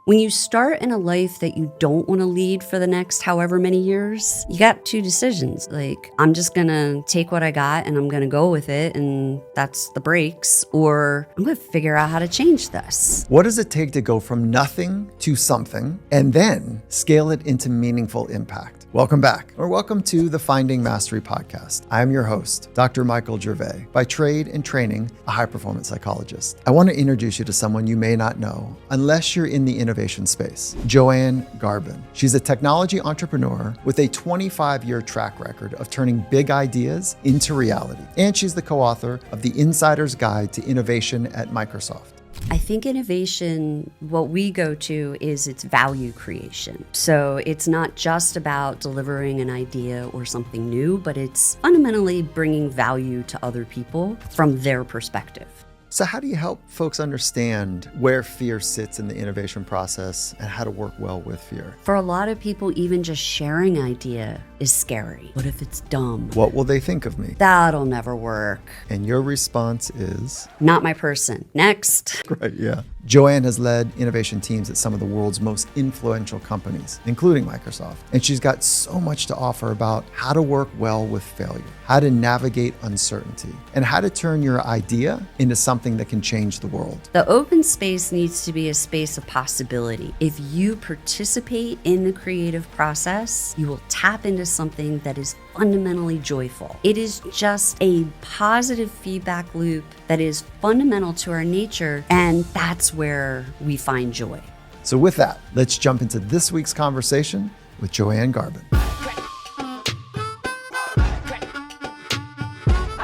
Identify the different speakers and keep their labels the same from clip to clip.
Speaker 1: When you start in a life that you don't want to lead for the next however many years, you got two decisions. Like, I'm just going to take what I got and I'm going to go with it, and that's the breaks, or I'm going to figure out how to change this.
Speaker 2: What does it take to go from nothing to something and then scale it into meaningful impact? Welcome back, or welcome to the Finding Mastery podcast. I am your host, Dr. Michael Gervais, by trade and training, a high-performance psychologist. I want to introduce you to someone you may not know, unless you're in the innovation space, JoAnn Garbin. She's a technology entrepreneur with a 25-year track record of turning big ideas into reality. And she's the co-author of The Insider's Guide to Innovation at Microsoft.
Speaker 1: I think innovation, what we go to is its value creation. So it's not just about delivering an idea or something new, but it's fundamentally bringing value to other people from their perspective.
Speaker 2: So how do you help folks understand where fear sits in the innovation process and how to work well with fear?
Speaker 1: For a lot of people, even just sharing an idea is scary. What if it's dumb?
Speaker 2: What will they think of me?
Speaker 1: That'll never work.
Speaker 2: And your response is?
Speaker 1: Not my person. Next.
Speaker 2: Right, yeah. JoAnn has led innovation teams at some of the world's most influential companies, including Microsoft. And she's got so much to offer about how to work well with failure, how to navigate uncertainty, and how to turn your idea into something that can change the world.
Speaker 1: The open space needs to be a space of possibility. If you participate in the creative process, you will tap into something that is fundamentally joyful. It is just a positive feedback loop that is fundamental to our nature, and that's where we find joy.
Speaker 2: So with that, let's jump into this week's conversation with JoAnn Garbin.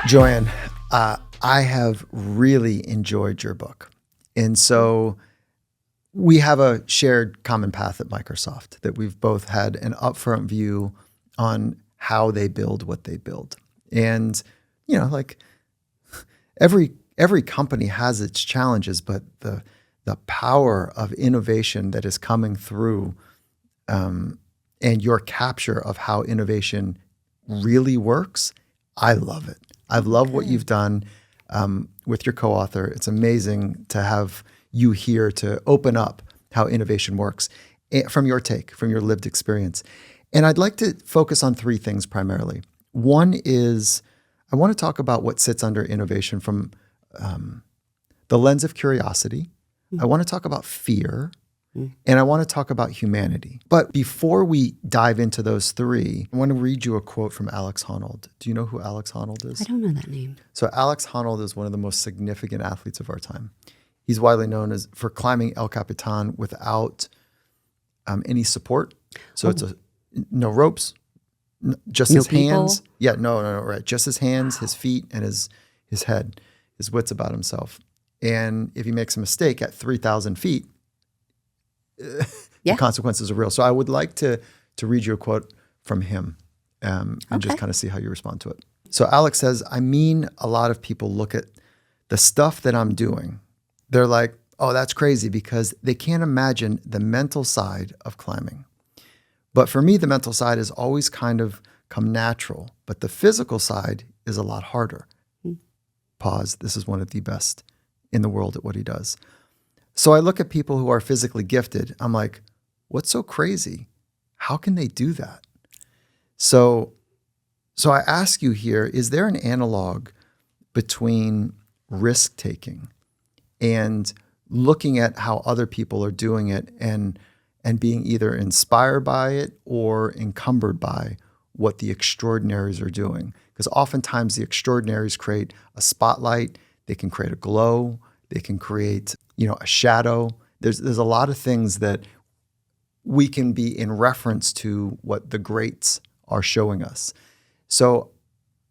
Speaker 2: JoAnn, I have really enjoyed your book. And so we have a shared common path at Microsoft that we've both had an upfront view on how they build what they build. And, you know, like every company has its challenges, but the power of innovation that is coming through and your capture of how innovation really works, I love it. I love what you've done with your co-author. It's amazing to have you here to open up how innovation works from your take, from your lived experience. And I'd like to focus on three things primarily. One is I want to talk about what sits under innovation from the lens of curiosity. I want to talk about fear, and I want to talk about humanity. But before we dive into those three, I want to read you a quote from Alex Honnold. Do you know who Alex Honnold is?
Speaker 1: I don't know that name.
Speaker 2: So Alex Honnold is one of the most significant athletes of our time. He's widely known as for climbing El Capitan without any support. So it's no ropes, just his hands.
Speaker 1: People?
Speaker 2: Yeah, no, right. Just his hands, his feet, and his head, his wits about himself. And if he makes a mistake at 3,000 feet, the consequences are real. So I would like to read you a quote from him and just kind of see how you respond to it. So Alex says, I mean, a lot of people look at the stuff that I'm doing. They're like, oh, that's crazy, because they can't imagine the mental side of climbing. But for me, the mental side has always kind of come natural, but the physical side is a lot harder. Pause. This is one of the best in the world at what he does. So I look at people who are physically gifted. I'm like, what's so crazy? How can they do that? So I ask you here, is there an analog between risk-taking and looking at how other people are doing it and being either inspired by it or encumbered by what the extraordinaries are doing? Because oftentimes the extraordinaries create a spotlight, they can create a glow, they can create, a shadow. There's a lot of things that we can be in reference to what the greats are showing us. So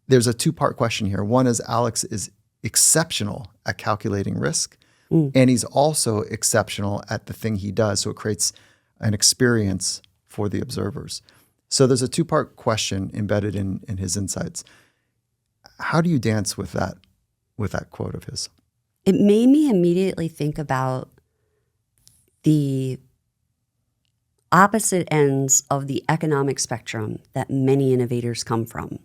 Speaker 2: there's a two-part question here. One is Alex is exceptional at calculating risk, and he's also exceptional at the thing he does. So it creates an experience for the observers. So there's a two-part question embedded in his insights. How do you dance with that quote of his?
Speaker 1: It made me immediately think about the opposite ends of the economic spectrum that many innovators come from.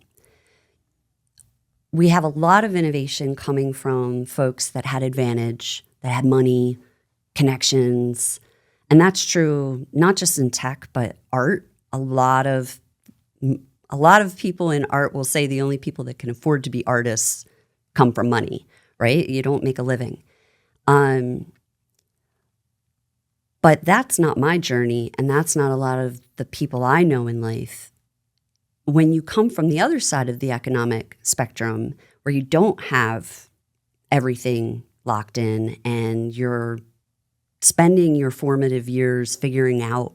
Speaker 1: We have a lot of innovation coming from folks that had advantage, that had money, connections, And that's true not just in tech, but art. A lot of people in art will say the only people that can afford to be artists come from money, right? You don't make a living. But that's not my journey, and that's not a lot of the people I know in life. When you come from the other side of the economic spectrum, where you don't have everything locked in and you're spending your formative years figuring out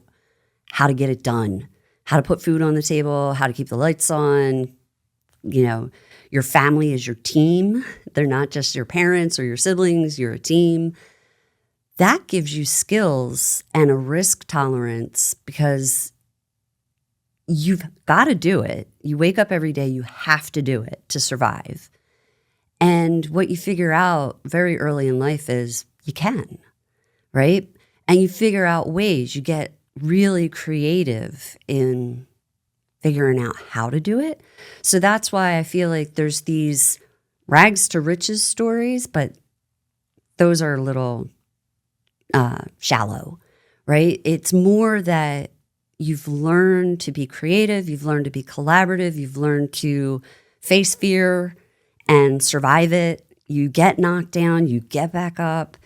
Speaker 1: how to get it done, how to put food on the table, how to keep the lights on, your family is your team. They're not just your parents or your siblings, you're a team. That gives you skills and a risk tolerance because you've got to do it. You wake up every day, you have to do it to survive. And what you figure out very early in life is you can, right? And you figure out ways. You get really creative in figuring out how to do it. So that's why I feel like there's these rags to riches stories, but those are a little shallow, right? It's more that you've learned to be creative, you've learned to be collaborative, you've learned to face fear and survive it. You get knocked down, you get back up.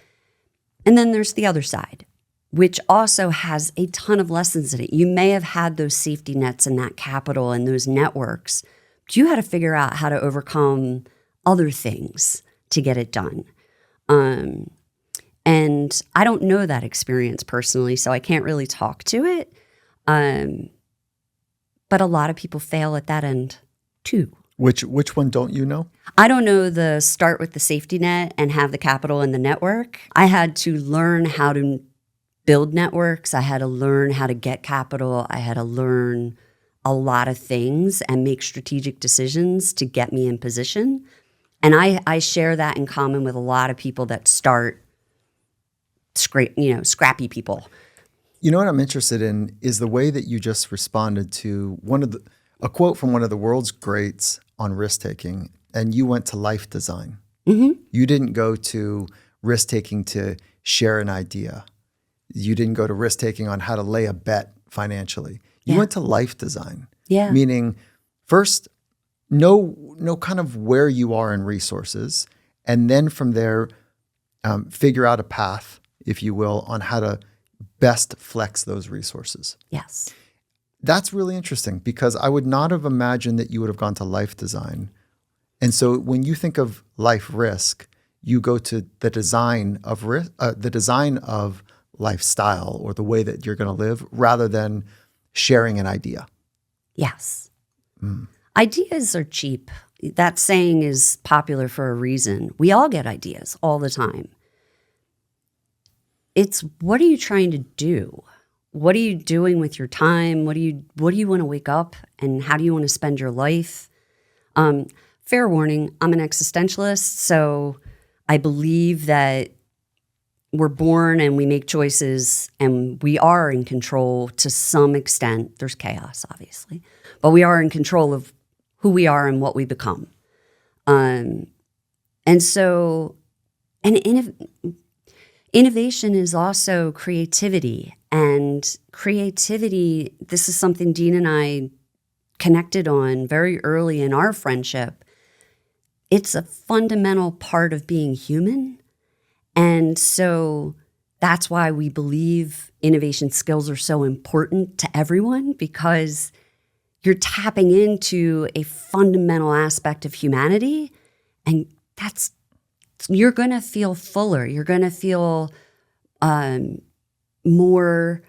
Speaker 1: And then there's the other side, which also has a ton of lessons in it. You may have had those safety nets and that capital and those networks, but you had to figure out how to overcome other things to get it done. And I don't know that experience personally, so I can't really talk to it. But a lot of people fail at that end too.
Speaker 2: Which one don't you know?
Speaker 1: I don't know the start with the safety net and have the capital and the network. I had to learn how to build networks. I had to learn how to get capital. I had to learn a lot of things and make strategic decisions to get me in position. And I share that in common with a lot of people that start scrappy people.
Speaker 2: You know what I'm interested in is the way that you just responded to a quote from one of the world's greats on risk-taking, and you went to life design.
Speaker 1: Mm-hmm.
Speaker 2: You didn't go to risk-taking to share an idea. You didn't go to risk-taking on how to lay a bet financially. You went to life design.
Speaker 1: Yeah.
Speaker 2: Meaning, first, know kind of where you are in resources, and then from there, figure out a path, if you will, on how to best flex those resources.
Speaker 1: Yes.
Speaker 2: That's really interesting because I would not have imagined that you would have gone to life design. And so when you think of life risk, you go to the design of lifestyle or the way that you're going to live rather than sharing an idea.
Speaker 1: Yes. Ideas are cheap. That saying is popular for a reason. We all get ideas all the time. It's what are you trying to do? What are you doing with your time? What do you want to wake up and how do you want to spend your life? Fair warning, I'm an existentialist, so I believe that we're born and we make choices and we are in control to some extent. There's chaos, obviously, but we are in control of who we are and what we become. And innovation is also creativity. And creativity, this is something Dean and I connected on very early in our friendship. It's a fundamental part of being human. And so that's why we believe innovation skills are so important to everyone, because you're tapping into a fundamental aspect of humanity. And you're going to feel fuller. You're going to feel more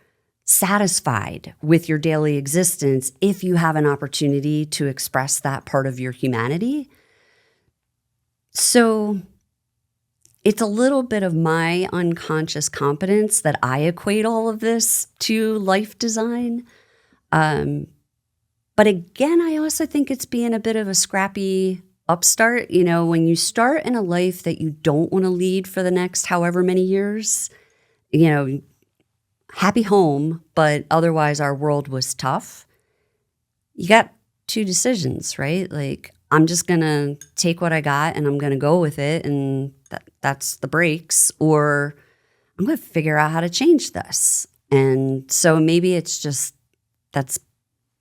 Speaker 1: satisfied with your daily existence if you have an opportunity to express that part of your humanity. So it's a little bit of my unconscious competence that I equate all of this to life design. But again, I also think it's being a bit of a scrappy upstart. When you start in a life that you don't want to lead for the next however many years, happy home, but otherwise our world was tough. You got two decisions, right? Like, I'm just going to take what I got and I'm going to go with it, and that's the breaks, or I'm going to figure out how to change this. And so maybe it's just that's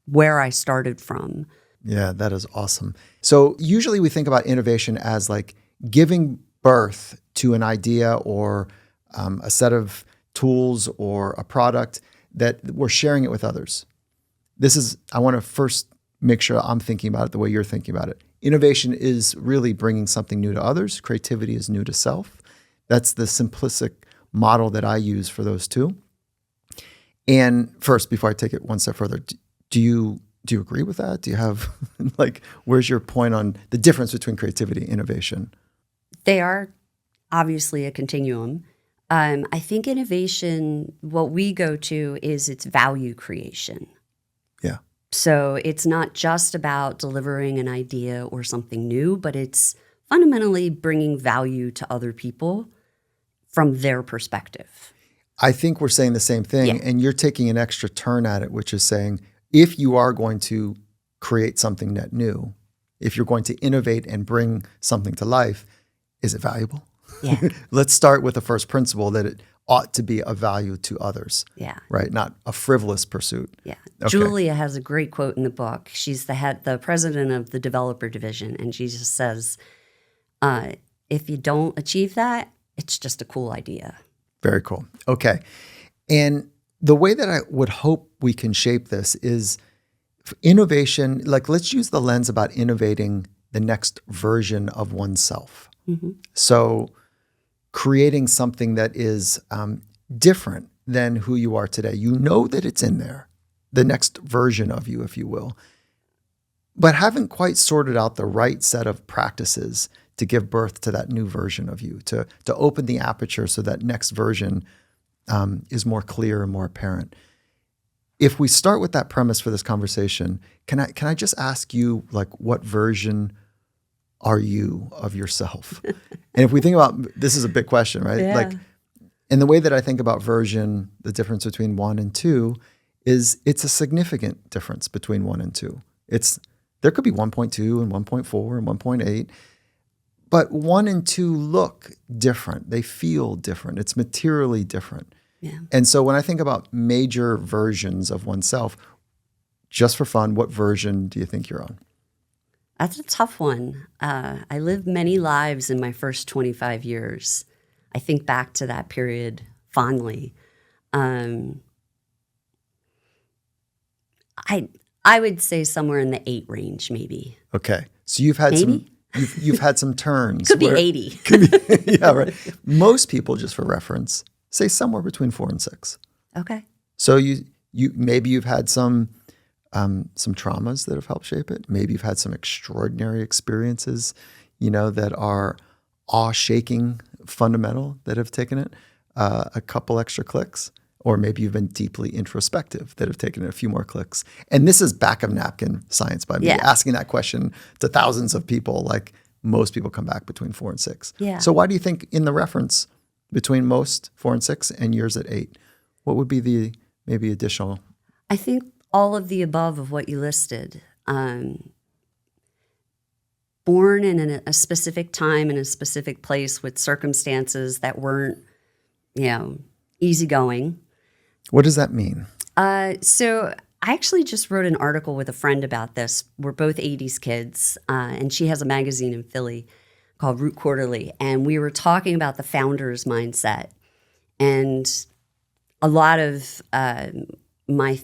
Speaker 1: where I started from.
Speaker 2: Yeah, that is awesome. So usually we think about innovation as like giving birth to an idea or a set of tools or a product that we're sharing it with others. I want to first make sure I'm thinking about it the way you're thinking about it. Innovation is really bringing something new to others. Creativity is new to self. That's the simplistic model that I use for those two. And first, before I take it one step further, do you agree with that? Do you have where's your point on the difference between creativity and innovation?
Speaker 1: They are obviously a continuum. I think innovation, what we go to is its value creation.
Speaker 2: Yeah.
Speaker 1: So it's not just about delivering an idea or something new, but it's fundamentally bringing value to other people from their perspective.
Speaker 2: I think we're saying the same thing, and you're taking an extra turn at it, which is saying if you are going to create something net new, if you're going to innovate and bring something to life, is it valuable?
Speaker 1: Yeah.
Speaker 2: Let's start with the first principle that it ought to be of value to others.
Speaker 1: Yeah.
Speaker 2: Right? Not a frivolous pursuit.
Speaker 1: Yeah.
Speaker 2: Okay.
Speaker 1: Julia has a great quote in the book. She's the president of the developer division, and she just says, if you don't achieve that, it's just a cool idea.
Speaker 2: Very cool. Okay. And the way that I would hope we can shape this is innovation, let's use the lens about innovating the next version of oneself.
Speaker 1: Mm-hmm.
Speaker 2: So creating something that is different than who you are today. You know that it's in there, the next version of you, if you will, but haven't quite sorted out the right set of practices to give birth to that new version of you, to open the aperture so that next version is more clear and more apparent. If we start with that premise for this conversation, can I just ask you, what version are you of yourself? And if we think about, this is a big question, right?
Speaker 1: Yeah.
Speaker 2: And the way that I think about version, the difference between 1 and 2 is it's a significant difference between 1 and 2. There could be 1.2 and 1.4 and 1.8. But 1 and 2 look different. They feel different. It's materially different.
Speaker 1: Yeah.
Speaker 2: And so when I think about major versions of oneself, just for fun, what version do you think you're on?
Speaker 1: That's a tough one. I lived many lives in my first 25 years. I think back to that period fondly. I would say somewhere in the 8 range, maybe.
Speaker 2: Okay. So you've had
Speaker 1: maybe?
Speaker 2: You've had some turns.
Speaker 1: Could be 80.
Speaker 2: Yeah, right. Most people, just for reference, say somewhere between 4 and 6.
Speaker 1: Okay.
Speaker 2: So maybe you've had some traumas that have helped shape it. Maybe you've had some extraordinary experiences, that are awe-shaking, fundamental that have taken it a couple extra clicks. Or maybe you've been deeply introspective that have taken it a few more clicks. And this is back of napkin science by me asking that question to thousands of people. Most people come back between 4 and 6.
Speaker 1: Yeah.
Speaker 2: So why do you think in the reference between most 4 and 6 and yours at 8, what would be the maybe additional?
Speaker 1: I think all of the above of what you listed. Born in a specific time in a specific place with circumstances that weren't, easygoing.
Speaker 2: What does that mean?
Speaker 1: So I actually just wrote an article with a friend about this. We're both 80s kids, and she has a magazine in Philly called Root Quarterly, and we were talking about the founder's mindset. And a lot of my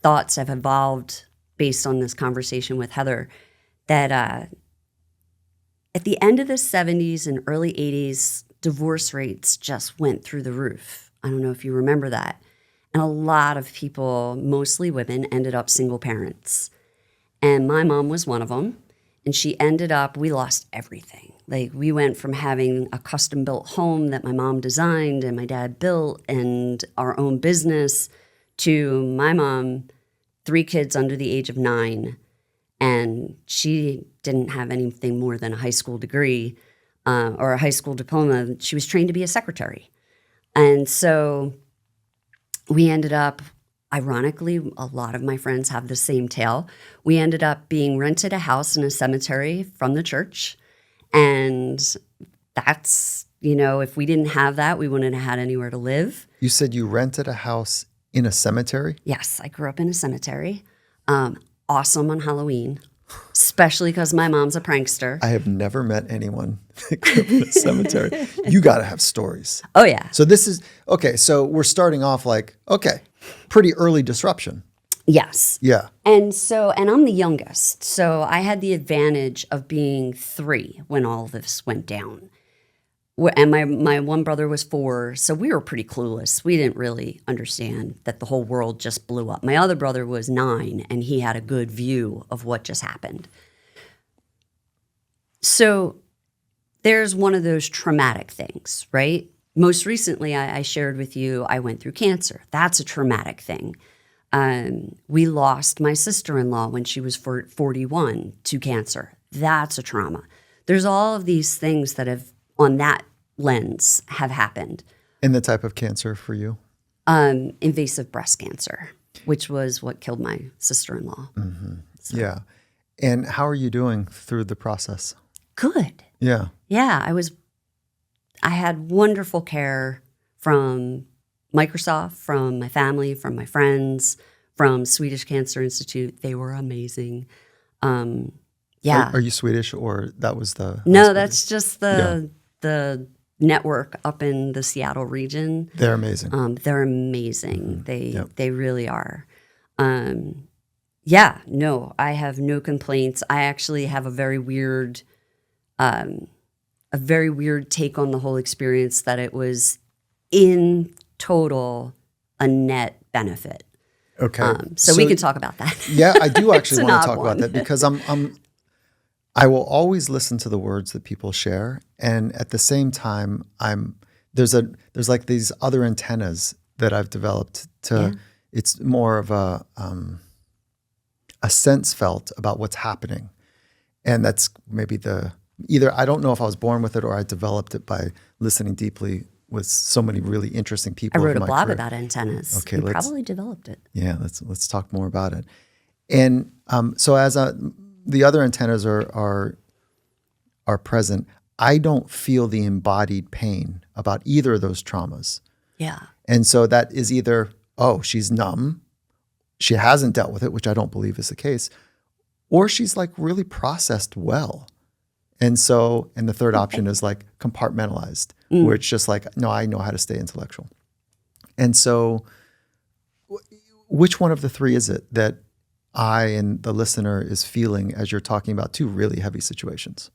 Speaker 1: thoughts have evolved based on this conversation with Heather, that at the end of the 70s and early 80s, divorce rates just went through the roof. I don't know if you remember that. And a lot of people, mostly women, ended up single parents. And my mom was one of them. And we lost everything. We went from having a custom built home that my mom designed and my dad built and our own business to my mom, 3 kids under the age of 9. And she didn't have anything more than a high school degree or a high school diploma. She was trained to be a secretary. And so we ended up, ironically, a lot of my friends have the same tale. We ended up being rented a house in a cemetery from the church. And that's, if we didn't have that, we wouldn't have had anywhere to live.
Speaker 2: You said you rented a house in a cemetery?
Speaker 1: Yes, I grew up in a cemetery. Awesome on Halloween, especially because my mom's a prankster.
Speaker 2: I have never met anyone that grew up in a cemetery. You got to have stories.
Speaker 1: Oh, yeah.
Speaker 2: So this is, okay, so we're starting off like, okay, pretty early disruption.
Speaker 1: Yes.
Speaker 2: Yeah.
Speaker 1: And I'm the youngest. So I had the advantage of being 3 when all this went down. And my one brother was 4, so we were pretty clueless. We didn't really understand that the whole world just blew up. My other brother was 9, and he had a good view of what just happened. So there's one of those traumatic things, right? Most recently, I shared with you, I went through cancer. That's a traumatic thing. We lost my sister-in-law when she was 41 to cancer. That's a trauma. There's all of these things that have, on that lens, have happened.
Speaker 2: And the type of cancer for you?
Speaker 1: Invasive breast cancer, which was what killed my sister-in-law.
Speaker 2: Mm-hmm.
Speaker 1: So.
Speaker 2: Yeah. And how are you doing through the process?
Speaker 1: Good.
Speaker 2: Yeah.
Speaker 1: Yeah, I had wonderful care from Microsoft, from my family, from my friends, from Swedish Cancer Institute. They were amazing. Yeah.
Speaker 2: Are you Swedish, or that was the...
Speaker 1: No, that's just the network up in the Seattle region.
Speaker 2: They're amazing.
Speaker 1: They're amazing.
Speaker 2: Mm-hmm.
Speaker 1: They really are. Yeah, no, I have no complaints. I actually have a very weird take on the whole experience, that it was in total a net benefit.
Speaker 2: Okay.
Speaker 1: So we can talk about that.
Speaker 2: Yeah, I do actually want to talk
Speaker 1: one.
Speaker 2: about that, because I will always listen to the words that people share, and at the same time, there's like these other antennas that I've developed to. Yeah. It's more of a sense felt about what's happening, and that's maybe either I don't know if I was born with it or I developed it by listening deeply with so many really interesting people.
Speaker 1: I wrote a blog about antennas. Okay, you probably developed it.
Speaker 2: Yeah, let's talk more about it. And so as the other antennas are present, I don't feel the embodied pain about either of those traumas.
Speaker 1: Yeah.
Speaker 2: And so that is either, oh, she's numb, she hasn't dealt with it, which I don't believe is the case, or she's like really processed well. And the third option is like compartmentalized, where it's just like, no, I know how to stay intellectual. And so which one of the 3 is it that I and the listener is feeling as you're talking about 2 really heavy situations?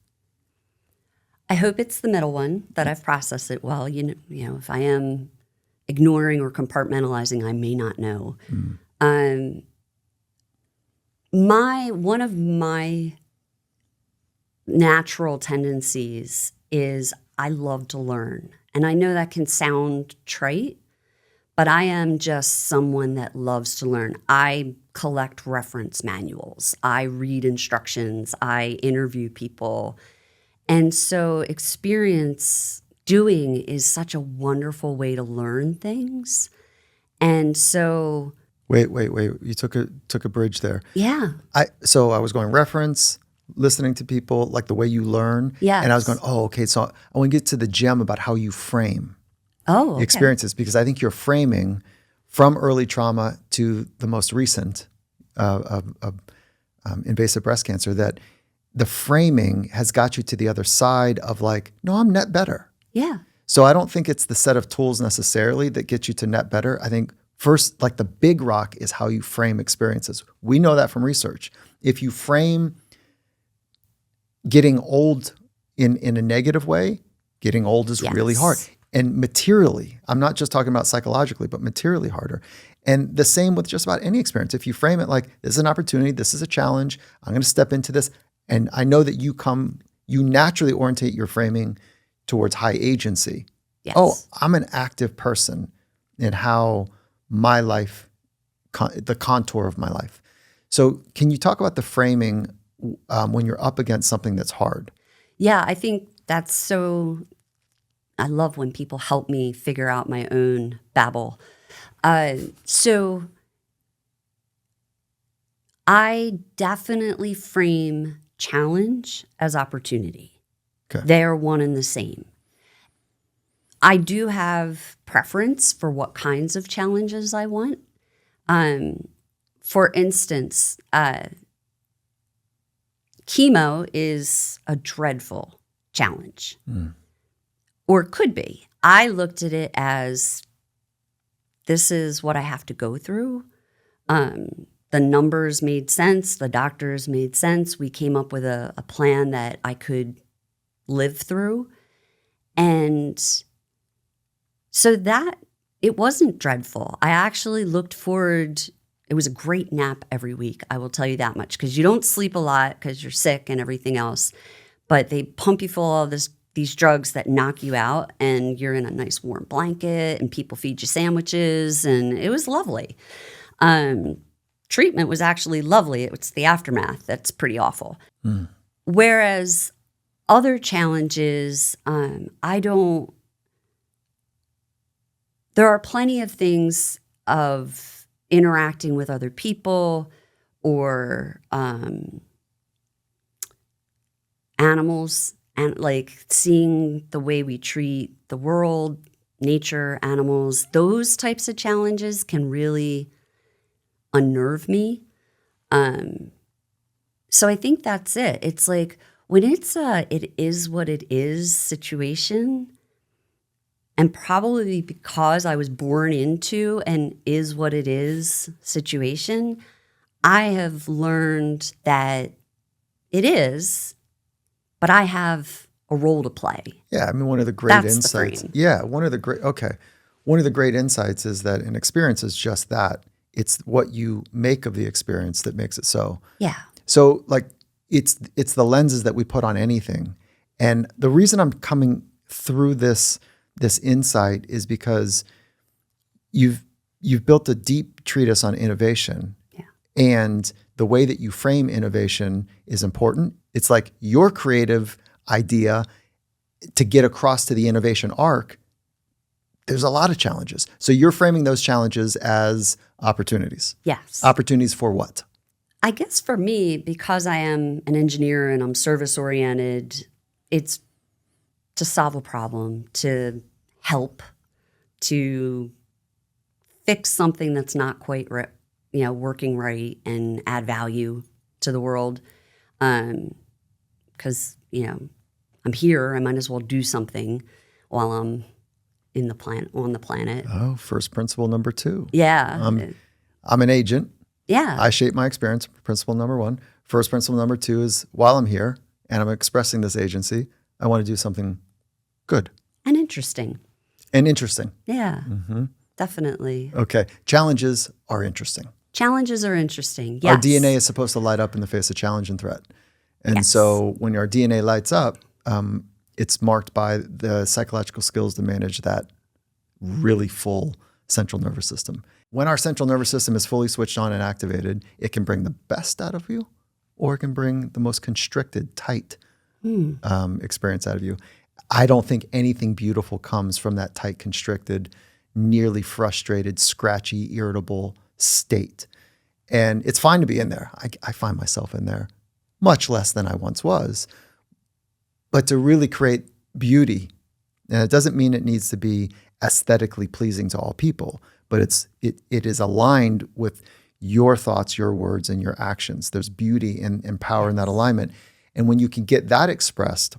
Speaker 1: I hope it's the middle one, that I've processed it well. You know, if I am ignoring or compartmentalizing, I may not know. One of my natural tendencies is I love to learn. And I know that can sound trite, but I am just someone that loves to learn. I collect reference manuals. I read instructions. I interview people. And so experience doing is such a wonderful way to learn things. And so...
Speaker 2: Wait. You took a bridge there.
Speaker 1: Yeah.
Speaker 2: So I was going reference, listening to people, like the way you learn.
Speaker 1: Yes.
Speaker 2: And I was going, oh, okay. So I want to get to the gem about how you frame
Speaker 1: okay.
Speaker 2: experiences, because I think you're framing from early trauma to the most recent invasive breast cancer, that the framing has got you to the other side of like, no, I'm net better.
Speaker 1: Yeah.
Speaker 2: So I don't think it's the set of tools necessarily that get you to net better. I think first, like the big rock is how you frame experiences. We know that from research. If you frame getting old in a negative way, getting old is really hard. And materially, I'm not just talking about psychologically, but materially harder. And the same with just about any experience. If you frame it like, this is an opportunity, this is a challenge, I'm going to step into this. And I know that you naturally orientate your framing towards high agency.
Speaker 1: Yes.
Speaker 2: Oh, I'm an active person in how my life, the contour of my life. So can you talk about the framing when you're up against something that's hard?
Speaker 1: Yeah, I think that's so... I love when people help me figure out my own babble. So I definitely frame challenge as opportunity.
Speaker 2: Okay.
Speaker 1: They are one and the same. I do have preference for what kinds of challenges I want. For instance, chemo is a dreadful challenge, or could be. I looked at it as, this is what I have to go through. The numbers made sense. The doctors made sense. We came up with a plan that I could live through. And so that, it wasn't dreadful. I actually looked forward. It was a great nap every week. I will tell you that much, because you don't sleep a lot because you're sick and everything else. But they pump you full of these drugs that knock you out, and you're in a nice warm blanket, and people feed you sandwiches, and it was lovely. Treatment was actually lovely. It's the aftermath that's pretty awful. Whereas other challenges, there are plenty of things of interacting with other people or animals, and like seeing the way we treat the world, nature, animals. Those types of challenges can really unnerve me. So I think that's it. It's like when it's it is what it is situation, and probably because I was born into an is what it is situation, I have learned that it is, but I have a role to play.
Speaker 2: Yeah, I mean, one of the great
Speaker 1: That's
Speaker 2: insights.
Speaker 1: the frame.
Speaker 2: Yeah, one of the great insights is that an experience is just that. It's what you make of the experience that makes it so.
Speaker 1: Yeah.
Speaker 2: So like it's the lenses that we put on anything. And the reason I'm coming through this insight is because you've built a deep treatise on innovation.
Speaker 1: Yeah.
Speaker 2: And the way that you frame innovation is important. It's like your creative idea to get across to the innovation arc. There's a lot of challenges. So you're framing those challenges as opportunities.
Speaker 1: Yes.
Speaker 2: Opportunities for what?
Speaker 1: I guess for me, because I am an engineer and I'm service oriented, it's to solve a problem, to help, to fix something that's not quite working right and add value to the world. Because I'm here, I might as well do something while I'm on the planet.
Speaker 2: Oh, first principle number 2.
Speaker 1: Yeah.
Speaker 2: I'm an agent.
Speaker 1: Yeah.
Speaker 2: I shape my experience. Principle number 1. First principle number 2 is while I'm here and I'm expressing this agency, I want to do something good.
Speaker 1: And interesting.
Speaker 2: Yeah.
Speaker 1: Definitely.
Speaker 2: Okay. Challenges are interesting.
Speaker 1: Challenges are interesting. Yes.
Speaker 2: Our DNA is supposed to light up in the face of challenge and threat. And so when our DNA lights up, it's marked by the psychological skills to manage that really full central nervous system. When our central nervous system is fully switched on and activated, it can bring the best out of you, or it can bring the most constricted, tight experience out of you. I don't think anything beautiful comes from that tight, constricted, nearly frustrated, scratchy, irritable state. And it's fine to be in there. I find myself in there, much less than I once was. But to really create beauty, and it doesn't mean it needs to be aesthetically pleasing to all people, but it is aligned with your thoughts, your words, and your actions. There's beauty and power in that alignment. And when you can get that expressed,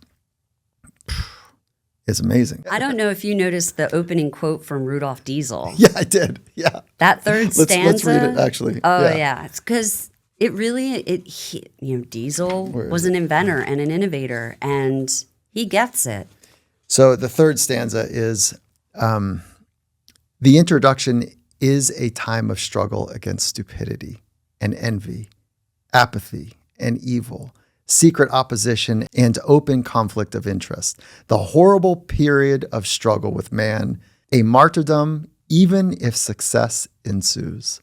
Speaker 2: it's amazing.
Speaker 1: I don't know if you noticed the opening quote from Rudolph Diesel.
Speaker 2: Yeah, I did. Yeah.
Speaker 1: That third stanza.
Speaker 2: Let's read it, actually.
Speaker 1: Oh, yeah. It's because Diesel was an inventor and an innovator, and he gets it.
Speaker 2: So the third stanza is, the introduction is a time of struggle against stupidity and envy, apathy and evil, secret opposition and open conflict of interest, the horrible period of struggle with man, a martyrdom, even if success ensues.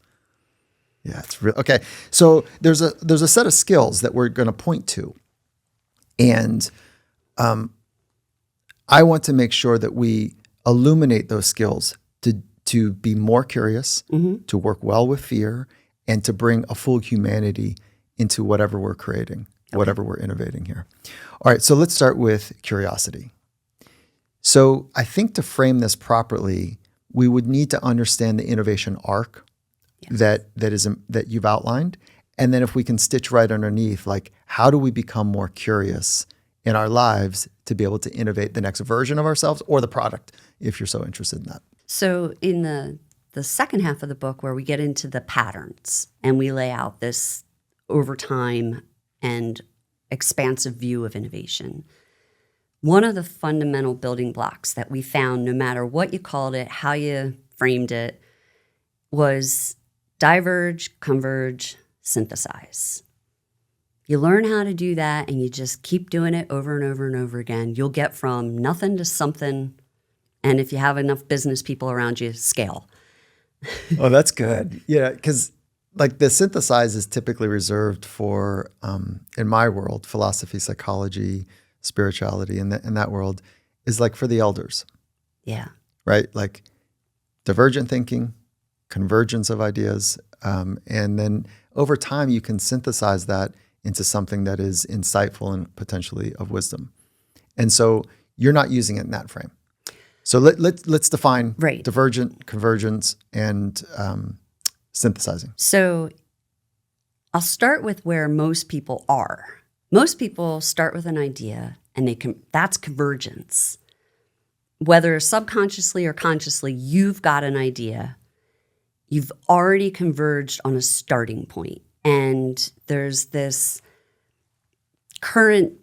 Speaker 2: Yeah, it's real. Okay, so there's a set of skills that we're going to point to, and I want to make sure that we illuminate those skills to be more curious, to work well with fear, and to bring a full humanity into whatever we're creating, whatever we're innovating here. All right, so let's start with curiosity. So I think to frame this properly, we would need to understand the innovation arc that you've outlined. And then if we can stitch right underneath, like, how do we become more curious in our lives to be able to innovate the next version of ourselves or the product, if you're so interested in that.
Speaker 1: So in the second half of the book, where we get into the patterns and we lay out this over time and expansive view of innovation, one of the fundamental building blocks that we found, no matter what you called it, how you framed it, was diverge, converge, synthesize. You learn how to do that and you just keep doing it over and over and over again. You'll get from nothing to something. And if you have enough business people around you, scale.
Speaker 2: Oh, that's good. Yeah, because like the synthesize is typically reserved for, in my world, philosophy, psychology, spirituality, in that world is like for the elders.
Speaker 1: Yeah.
Speaker 2: Right? Like divergent thinking, convergence of ideas, and then over time you can synthesize that into something that is insightful and potentially of wisdom. And so you're not using it in that frame. So let's define divergent, convergence, and synthesizing.
Speaker 1: So I'll start with where most people are. Most people start with an idea, and that's convergence. Whether subconsciously or consciously, you've got an idea. You've already converged on a starting point. And there's this current,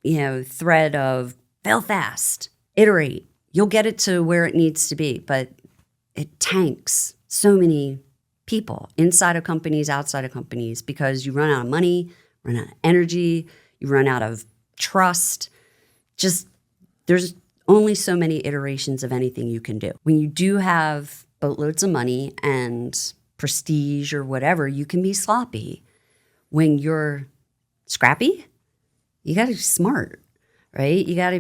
Speaker 1: thread of fail fast, iterate. You'll get it to where it needs to be, but it tanks so many people inside of companies, outside of companies, because you run out of money, run out of energy, you run out of trust. Just there's only so many iterations of anything you can do. When you do have boatloads of money and prestige or whatever, you can be sloppy. When you're scrappy, you got to be smart, right? You got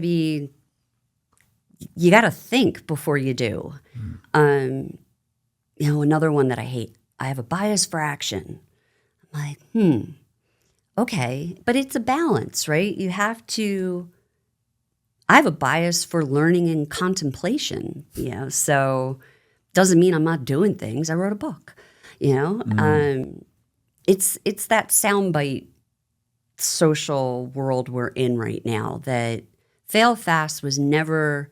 Speaker 1: to think before you do. Another one that I hate, I have a bias for action. I'm like, okay, but it's a balance, right? I have a bias for learning and contemplation, so doesn't mean I'm not doing things. I wrote a book, It's that soundbite social world we're in right now that fail fast was never,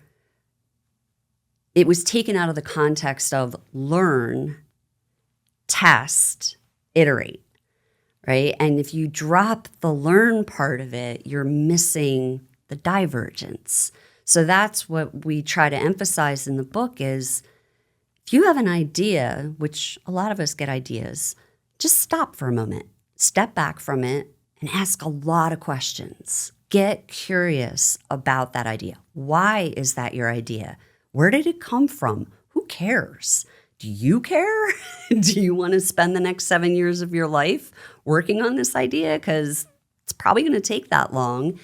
Speaker 1: it was taken out of the context of learn, test, iterate, right? And if you drop the learn part of it, you're missing the divergence. So that's what we try to emphasize in the book is if you have an idea, which a lot of us get ideas, just stop for a moment, step back from it, and ask a lot of questions. Get curious about that idea. Why is that your idea? Where did it come from? Who cares? Do you care? Do you want to spend the next 7 years of your life working on this idea? Because it's probably going to take that long.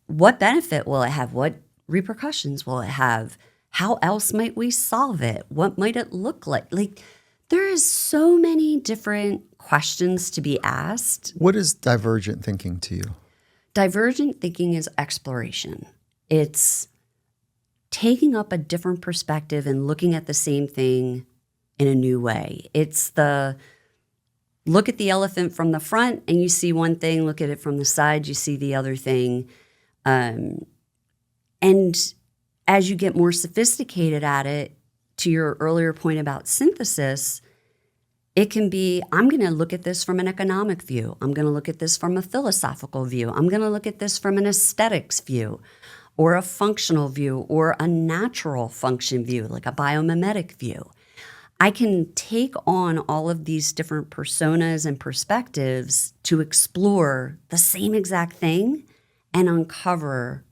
Speaker 1: What benefit will it have? What repercussions will it have? How else might we solve it? What might it look like? Like, there is so many different questions to be asked.
Speaker 2: What is divergent thinking to you?
Speaker 1: Divergent thinking is exploration. It's taking up a different perspective and looking at the same thing in a new way. It's the look at the elephant from the front and you see one thing, look at it from the side, you see the other thing. And as you get more sophisticated at it, to your earlier point about synthesis, it can be, I'm going to look at this from an economic view. I'm going to look at this from a philosophical view. I'm going to look at this from an aesthetics view or a functional view or a natural function view, like a biomimetic view. I can take on all of these different personas and perspectives to explore the same exact thing and uncover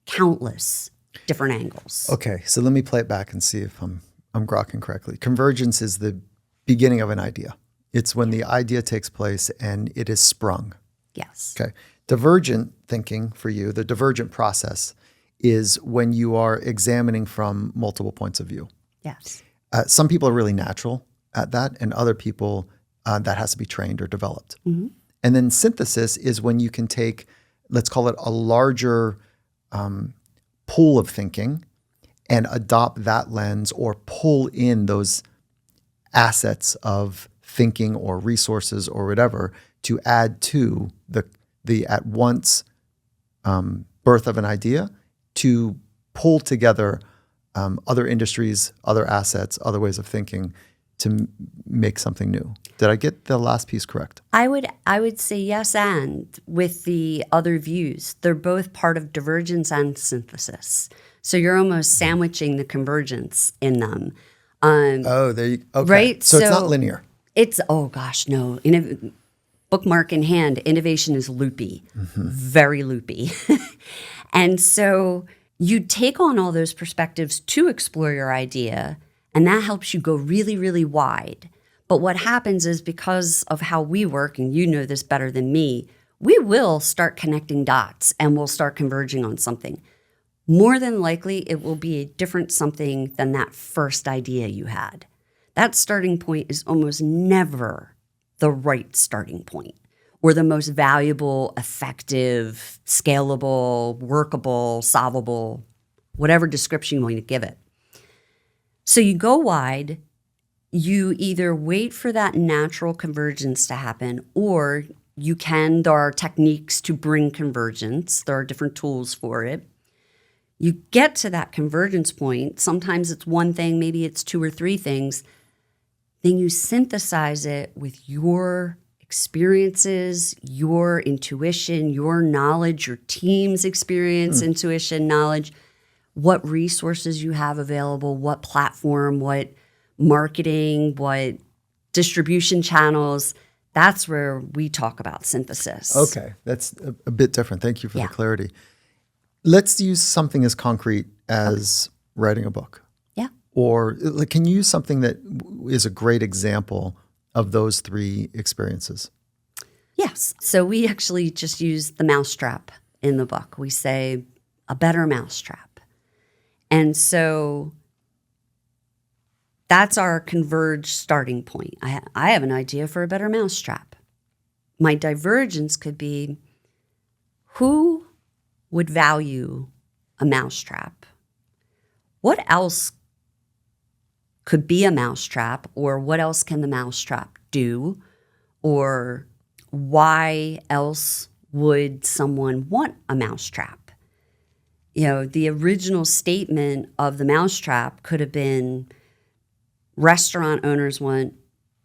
Speaker 1: countless different angles.
Speaker 2: Okay, so let me play it back and see if I'm grokking correctly. Convergence is the beginning of an idea. It's when the idea takes place and it is sprung.
Speaker 1: Yes.
Speaker 2: Okay. Divergent thinking for you, the divergent process, is when you are examining from multiple points of view.
Speaker 1: Yes.
Speaker 2: Some people are really natural at that, and other people that has to be trained or developed. Mm-hmm. And then synthesis is when you can take, let's call it a larger pool of thinking and adopt that lens or pull in those assets of thinking or resources or whatever to add to the at once birth of an idea, to pull together other industries, other assets, other ways of thinking to make something new. Did I get the last piece correct?
Speaker 1: I would say yes, and with the other views. They're both part of divergence and synthesis. So you're almost sandwiching the convergence in them.
Speaker 2: There you okay.
Speaker 1: Right?
Speaker 2: So it's not linear.
Speaker 1: It's, oh gosh, no. Bookmark in hand, innovation is loopy, very loopy. And so you take on all those perspectives to explore your idea, and that helps you go really, really wide. But what happens is, because of how we work, and you know this better than me, we will start connecting dots and we'll start converging on something. More than likely, it will be a different something than that first idea you had. That starting point is almost never the right starting point, or the most valuable, effective, scalable, workable, solvable, whatever description you want to give it. So you go wide, you either wait for that natural convergence to happen, or there are techniques to bring convergence. There are different tools for it. You get to that convergence point. Sometimes it's one thing, maybe it's two or three things. Then you synthesize it with your experiences, your intuition, your knowledge, your team's experience, intuition, knowledge, what resources you have available, what platform, what marketing, what distribution channels. That's where we talk about synthesis.
Speaker 2: Okay, that's a bit different. Thank you for the clarity. Let's use something as concrete as writing a book.
Speaker 1: Yeah.
Speaker 2: Or can you use something that is a great example of those three experiences?
Speaker 1: Yes. So we actually just use the mousetrap in the book. We say a better mousetrap. And so that's our converged starting point. I have an idea for a better mousetrap. My divergence could be, who would value a mousetrap? What else could be a mousetrap, or what else can the mousetrap do? Or why else would someone want a mousetrap? You know, the original statement of the mousetrap could have been, restaurant owners want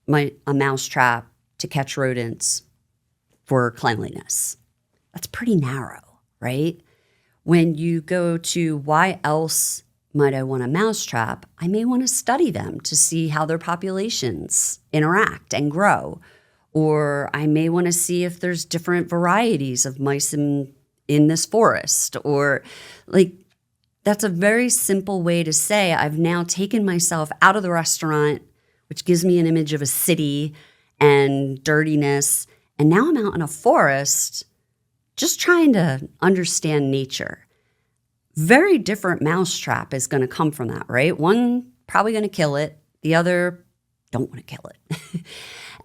Speaker 1: a mousetrap to catch rodents for cleanliness. That's pretty narrow, right? When you go to why else might I want a mousetrap, I may want to study them to see how their populations interact and grow. Or I may want to see if there's different varieties of mice in this forest. Or that's a very simple way to say I've now taken myself out of the restaurant, which gives me an image of a city and dirtiness. And now I'm out in a forest just trying to understand nature. Very different mousetrap is going to come from that, right? One probably going to kill it. The other don't want to kill it.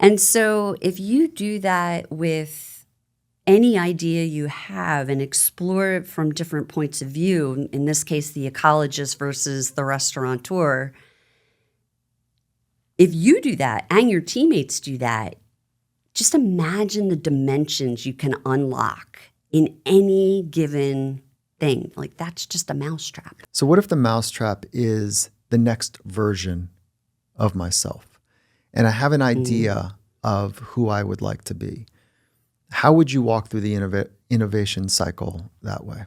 Speaker 1: And so if you do that with any idea you have and explore it from different points of view, in this case, the ecologist versus the restaurateur, if you do that and your teammates do that, just imagine the dimensions you can unlock in any given thing. Like, that's just a mousetrap.
Speaker 2: So what if the mousetrap is the next version of myself, and I have an idea of who I would like to be? How would you walk through the innovation cycle that way?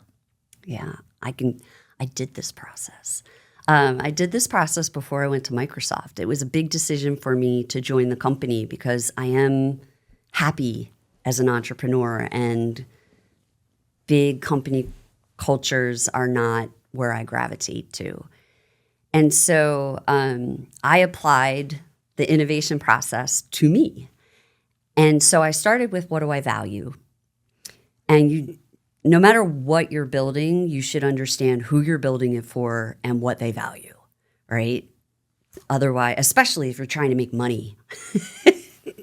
Speaker 1: Yeah, I did this process. I did this process before I went to Microsoft. It was a big decision for me to join the company because I am happy as an entrepreneur, and big company cultures are not where I gravitate to. And so I applied the innovation process to me. And so I started with, what do I value? And no matter what you're building, you should understand who you're building it for and what they value, right? Otherwise, especially if you're trying to make money,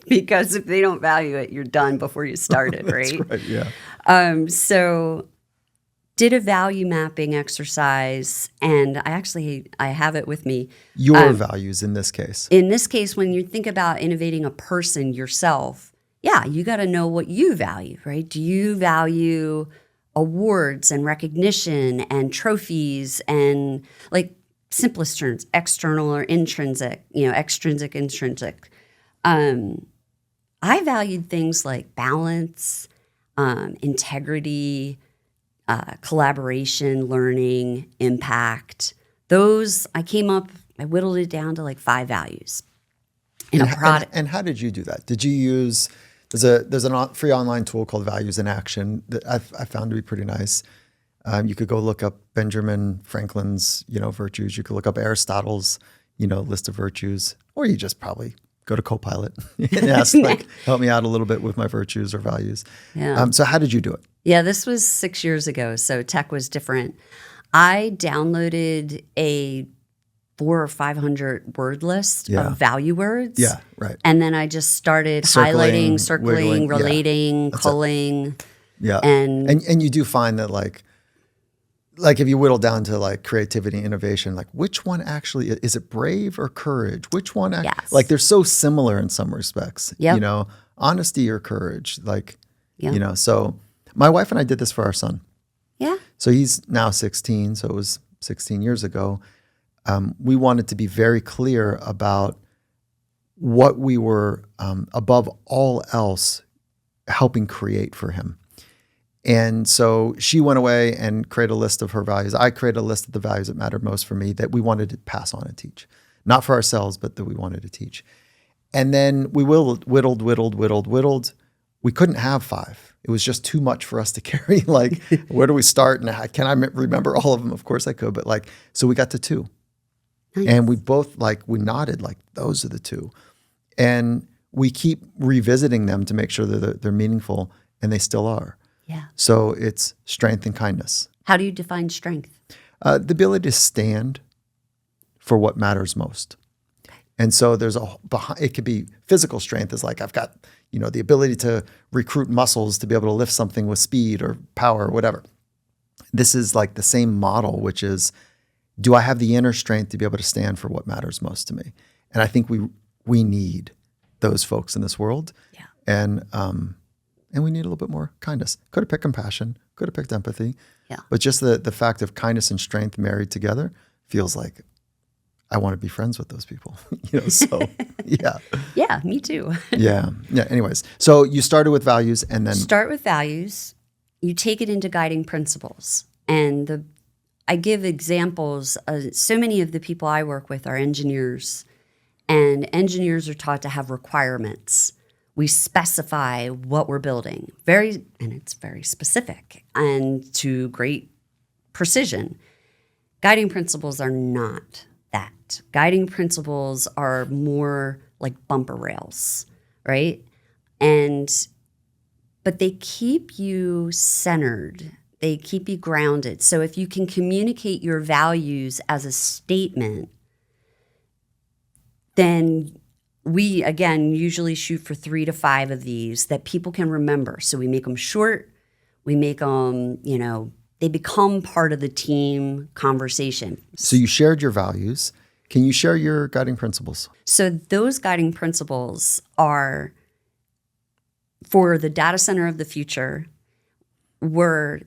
Speaker 1: because if they don't value it, you're done before you started, right?
Speaker 2: That's right, yeah.
Speaker 1: So did a value mapping exercise, and I have it with me.
Speaker 2: Your values in this case.
Speaker 1: In this case, when you think about innovating a person yourself, yeah, you got to know what you value, right? Do you value awards and recognition and trophies and like simplest terms, external or intrinsic, extrinsic, intrinsic. I valued things like balance, integrity, collaboration, learning, impact. Those I whittled it down to like 5 values in a product.
Speaker 2: And how did you do that? Did you use there's a free online tool called Values in Action that I found to be pretty nice. You could go look up Benjamin Franklin's virtues. You could look up Aristotle's list of virtues, or you just probably go to Copilot and ask help me out a little bit with my virtues or values.
Speaker 1: Yeah.
Speaker 2: So how did you do it?
Speaker 1: Yeah, this was 6 years ago, so tech was different. I downloaded a 400 or 500 word list of value words.
Speaker 2: Yeah, right.
Speaker 1: And then I just started highlighting, circling, relating, culling.
Speaker 2: Yeah. And you do find that like if you whittle down to like creativity, innovation, like which one actually is it brave or courage? Which one?
Speaker 1: Yes.
Speaker 2: Like they're so similar in some respects.
Speaker 1: Yep.
Speaker 2: Honesty or courage. So my wife and I did this for our son.
Speaker 1: Yeah.
Speaker 2: So he's now 16. So it was 16 years ago. We wanted to be very clear about what we were, above all else, helping create for him. And so she went away and created a list of her values. I created a list of the values that mattered most for me that we wanted to pass on and teach. Not for ourselves, but that we wanted to teach. And then we whittled. We couldn't have 5. It was just too much for us to carry. Like, where do we start? And can I remember all of them? Of course I could. But so we got to 2. Nice. And we both we nodded like those are the 2. And we keep revisiting them to make sure that they're meaningful, and they still are.
Speaker 1: Yeah.
Speaker 2: So it's strength and kindness.
Speaker 1: How do you define strength?
Speaker 2: The ability to stand for what matters most. And so it could be physical strength is like I've got, the ability to recruit muscles to be able to lift something with speed or power or whatever. This is like the same model, which is, do I have the inner strength to be able to stand for what matters most to me? And I think we need those folks in this world.
Speaker 1: Yeah.
Speaker 2: And we need a little bit more kindness. Could have picked compassion, could have picked empathy.
Speaker 1: Yeah.
Speaker 2: But just the fact of kindness and strength married together feels like I want to be friends with those people. So yeah.
Speaker 1: Yeah, me too.
Speaker 2: Yeah. Anyways, so you started with values and then
Speaker 1: start with values. You take it into guiding principles. And I give examples. So many of the people I work with are engineers, and engineers are taught to have requirements. We specify what we're building, and it's very specific and to great precision. Guiding principles are not that. Guiding principles are more like bumper rails, right? But they keep you centered. They keep you grounded. So if you can communicate your values as a statement, then we, again, usually shoot for 3 to 5 of these that people can remember. So we make them short. We make them, they become part of the team conversation.
Speaker 2: So you shared your values. Can you share your guiding principles?
Speaker 1: So those guiding principles are for the data center of the future, where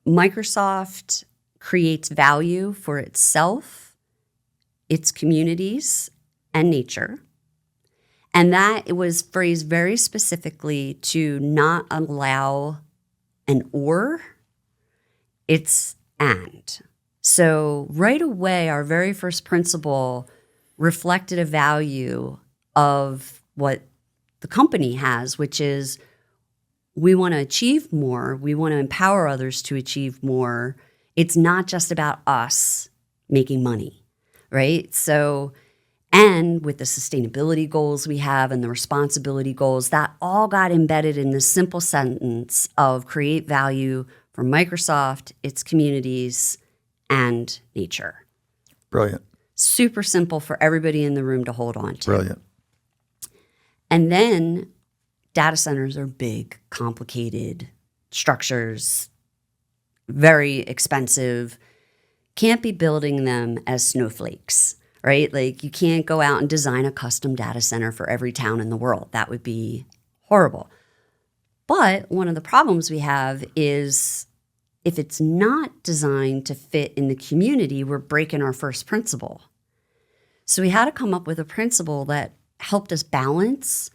Speaker 1: Microsoft creates value for itself, its communities, and nature. And that it was phrased very specifically to not allow an or, it's and. So right away, our very first principle reflected a value of what the company has, which is we want to achieve more. We want to empower others to achieve more. It's not just about us making money, right? So, and with the sustainability goals we have and the responsibility goals, that all got embedded in this simple sentence of create value for Microsoft, its communities, and nature.
Speaker 2: Brilliant.
Speaker 1: Super simple for everybody in the room to hold on to.
Speaker 2: Brilliant.
Speaker 1: And then data centers are big, complicated structures. very expensive. Can't be building them as snowflakes, right? Like you can't go out and design a custom data center for every town in the world. That would be horrible. But one of the problems we have is if it's not designed to fit in the community, we're breaking our first principle. So we had to come up with a principle that helped us balance.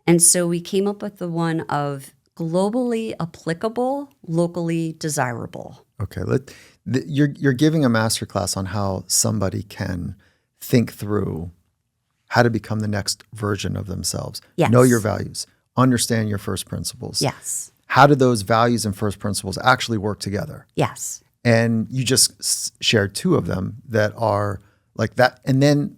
Speaker 1: And so we came up with the one of globally applicable, locally desirable.
Speaker 2: Okay, you're giving a masterclass on how somebody can think through how to become the next version of themselves.
Speaker 1: Yes.
Speaker 2: Know your values, understand your first principles.
Speaker 1: Yes.
Speaker 2: How do those values and first principles actually work together?
Speaker 1: Yes.
Speaker 2: And you just shared two of them that are like that. And then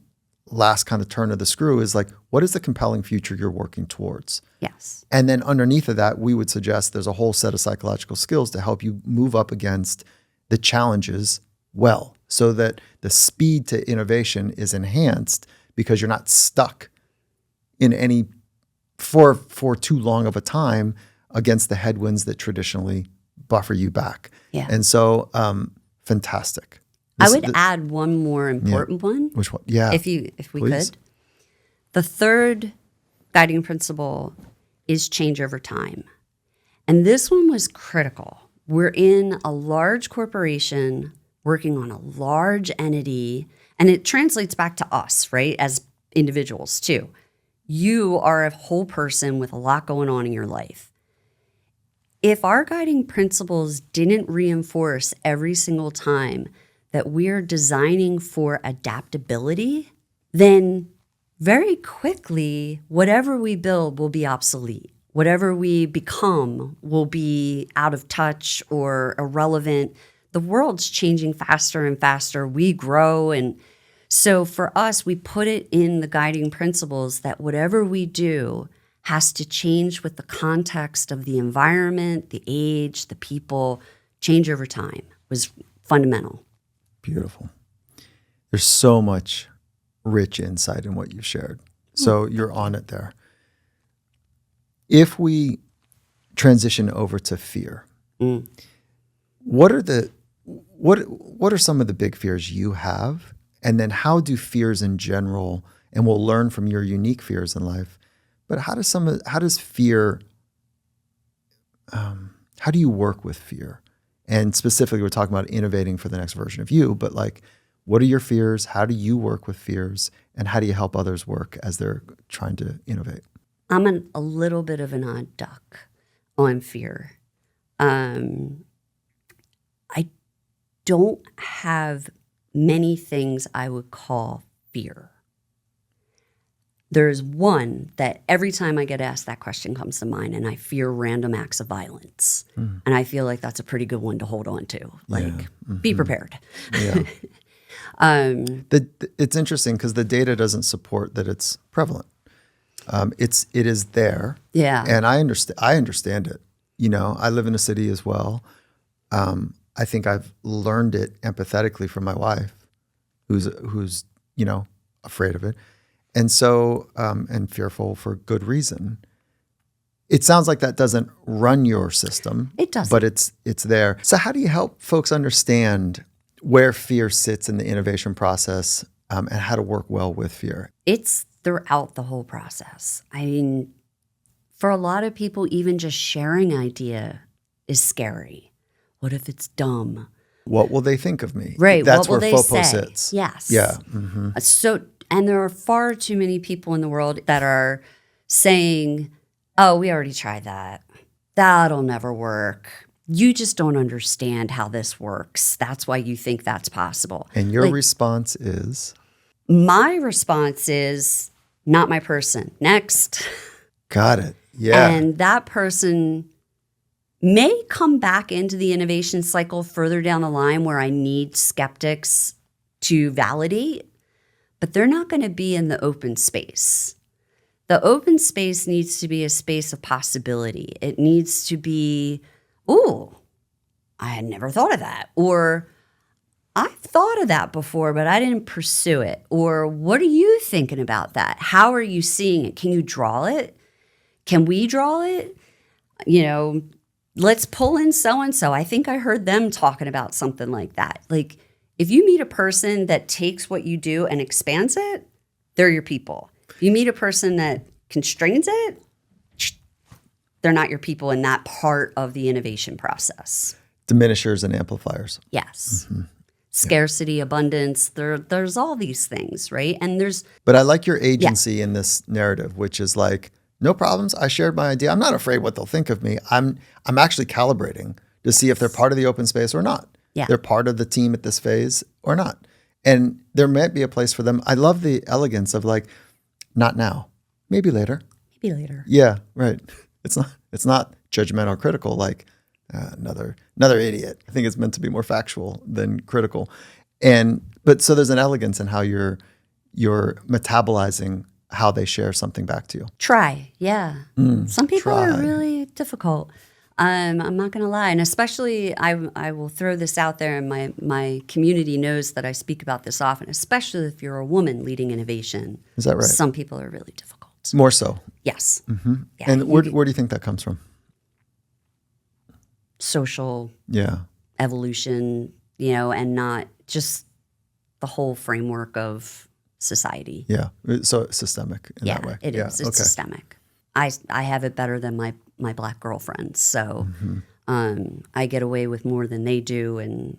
Speaker 2: last kind of turn of the screw is like, what is the compelling future you're working towards?
Speaker 1: Yes.
Speaker 2: And then underneath of that, we would suggest there's a whole set of psychological skills to help you move up against the challenges well, so that the speed to innovation is enhanced because you're not stuck in any for too long of a time against the headwinds that traditionally buffer you back.
Speaker 1: Yeah.
Speaker 2: And so, fantastic.
Speaker 1: I would add one more important one.
Speaker 2: Which one? Yeah.
Speaker 1: If we
Speaker 2: Please.
Speaker 1: could. The third guiding principle is change over time. And this one was critical. We're in a large corporation working on a large entity, and it translates back to us, right, as individuals too. You are a whole person with a lot going on in your life. If our guiding principles didn't reinforce every single time that we're designing for adaptability, then very quickly, whatever we build will be obsolete. Whatever we become will be out of touch or irrelevant. The world's changing faster and faster. We grow. And so for us, we put it in the guiding principles that whatever we do has to change with the context of the environment, the age, the people. Change over time was fundamental.
Speaker 2: Beautiful. There's so much rich insight in what you've shared. So you're on it there. If we transition over to fear, what are some of the big fears you have? And then how do fears in general, and we'll learn from your unique fears in life, but how does fear, how do you work with fear? And specifically, we're talking about innovating for the next version of you, but like, what are your fears? How do you work with fears? And how do you help others work as they're trying to innovate?
Speaker 1: I'm a little bit of an odd duck on fear. I don't have many things I would call fear. There's one that every time I get asked that question comes to mind, and I fear random acts of violence. And I feel like that's a pretty good one to hold on to. Like, be prepared.
Speaker 2: Yeah. It's interesting because the data doesn't support that it's prevalent. It is there.
Speaker 1: Yeah.
Speaker 2: And I understand it. You know, I live in a city as well. I think I've learned it empathetically from my wife, who's afraid of it. And so, and fearful for good reason. It sounds like that doesn't run your system.
Speaker 1: It doesn't.
Speaker 2: But it's there. So how do you help folks understand where fear sits in the innovation process, and how to work well with fear?
Speaker 1: It's throughout the whole process. I mean, for a lot of people, even just sharing idea is scary. What if it's dumb?
Speaker 2: What will they think of me?
Speaker 1: Right.
Speaker 2: That's
Speaker 1: what will
Speaker 2: where
Speaker 1: they
Speaker 2: FOPO
Speaker 1: say?
Speaker 2: sits.
Speaker 1: Yes.
Speaker 2: Yeah. Mm-hmm.
Speaker 1: And there are far too many people in the world that are saying, oh, we already tried that. That'll never work. You just don't understand how this works. That's why you think that's possible.
Speaker 2: And your response is?
Speaker 1: My response is, not my person. Next.
Speaker 2: Got it. Yeah.
Speaker 1: And that person may come back into the innovation cycle further down the line where I need skeptics to validate, but they're not going to be in the open space. The open space needs to be a space of possibility. It needs to be, ooh, I had never thought of that. Or I've thought of that before, but I didn't pursue it. Or what are you thinking about that? How are you seeing it? Can you draw it? Can we draw it? You know, let's pull in so-and-so. I think I heard them talking about something like that. Like, if you meet a person that takes what you do and expands it, they're your people. If you meet a person that constrains it, they're not your people in that part of the innovation process.
Speaker 2: Diminishers and amplifiers.
Speaker 1: Yes. Scarcity, abundance, there's all these things, right? And
Speaker 2: But I like your agency in this narrative, which is like, no problems. I shared my idea. I'm not afraid what they'll think of me. I'm actually calibrating to see if they're part of the open space or not.
Speaker 1: Yeah.
Speaker 2: They're part of the team at this phase or not. And there might be a place for them. I love the elegance of like, not now, maybe later.
Speaker 1: maybe later.
Speaker 2: Yeah, right. It's not judgmental or critical like another idiot. I think it's meant to be more factual than critical. But so there's an elegance in how you're metabolizing how they share something back to you.
Speaker 1: Try, yeah. Some people
Speaker 2: try.
Speaker 1: are really difficult. I'm not going to lie. And especially, I will throw this out there, and my community knows that I speak about this often, especially if you're a woman leading innovation.
Speaker 2: Is that right?
Speaker 1: Some people are really difficult.
Speaker 2: More so.
Speaker 1: Yes. Yeah,
Speaker 2: And where do you think that comes from?
Speaker 1: social
Speaker 2: Yeah.
Speaker 1: evolution, and not just the whole framework of society.
Speaker 2: Yeah. So systemic in that way.
Speaker 1: It is. It's systemic. I have it better than my black girlfriends. So I get away with more than they do. And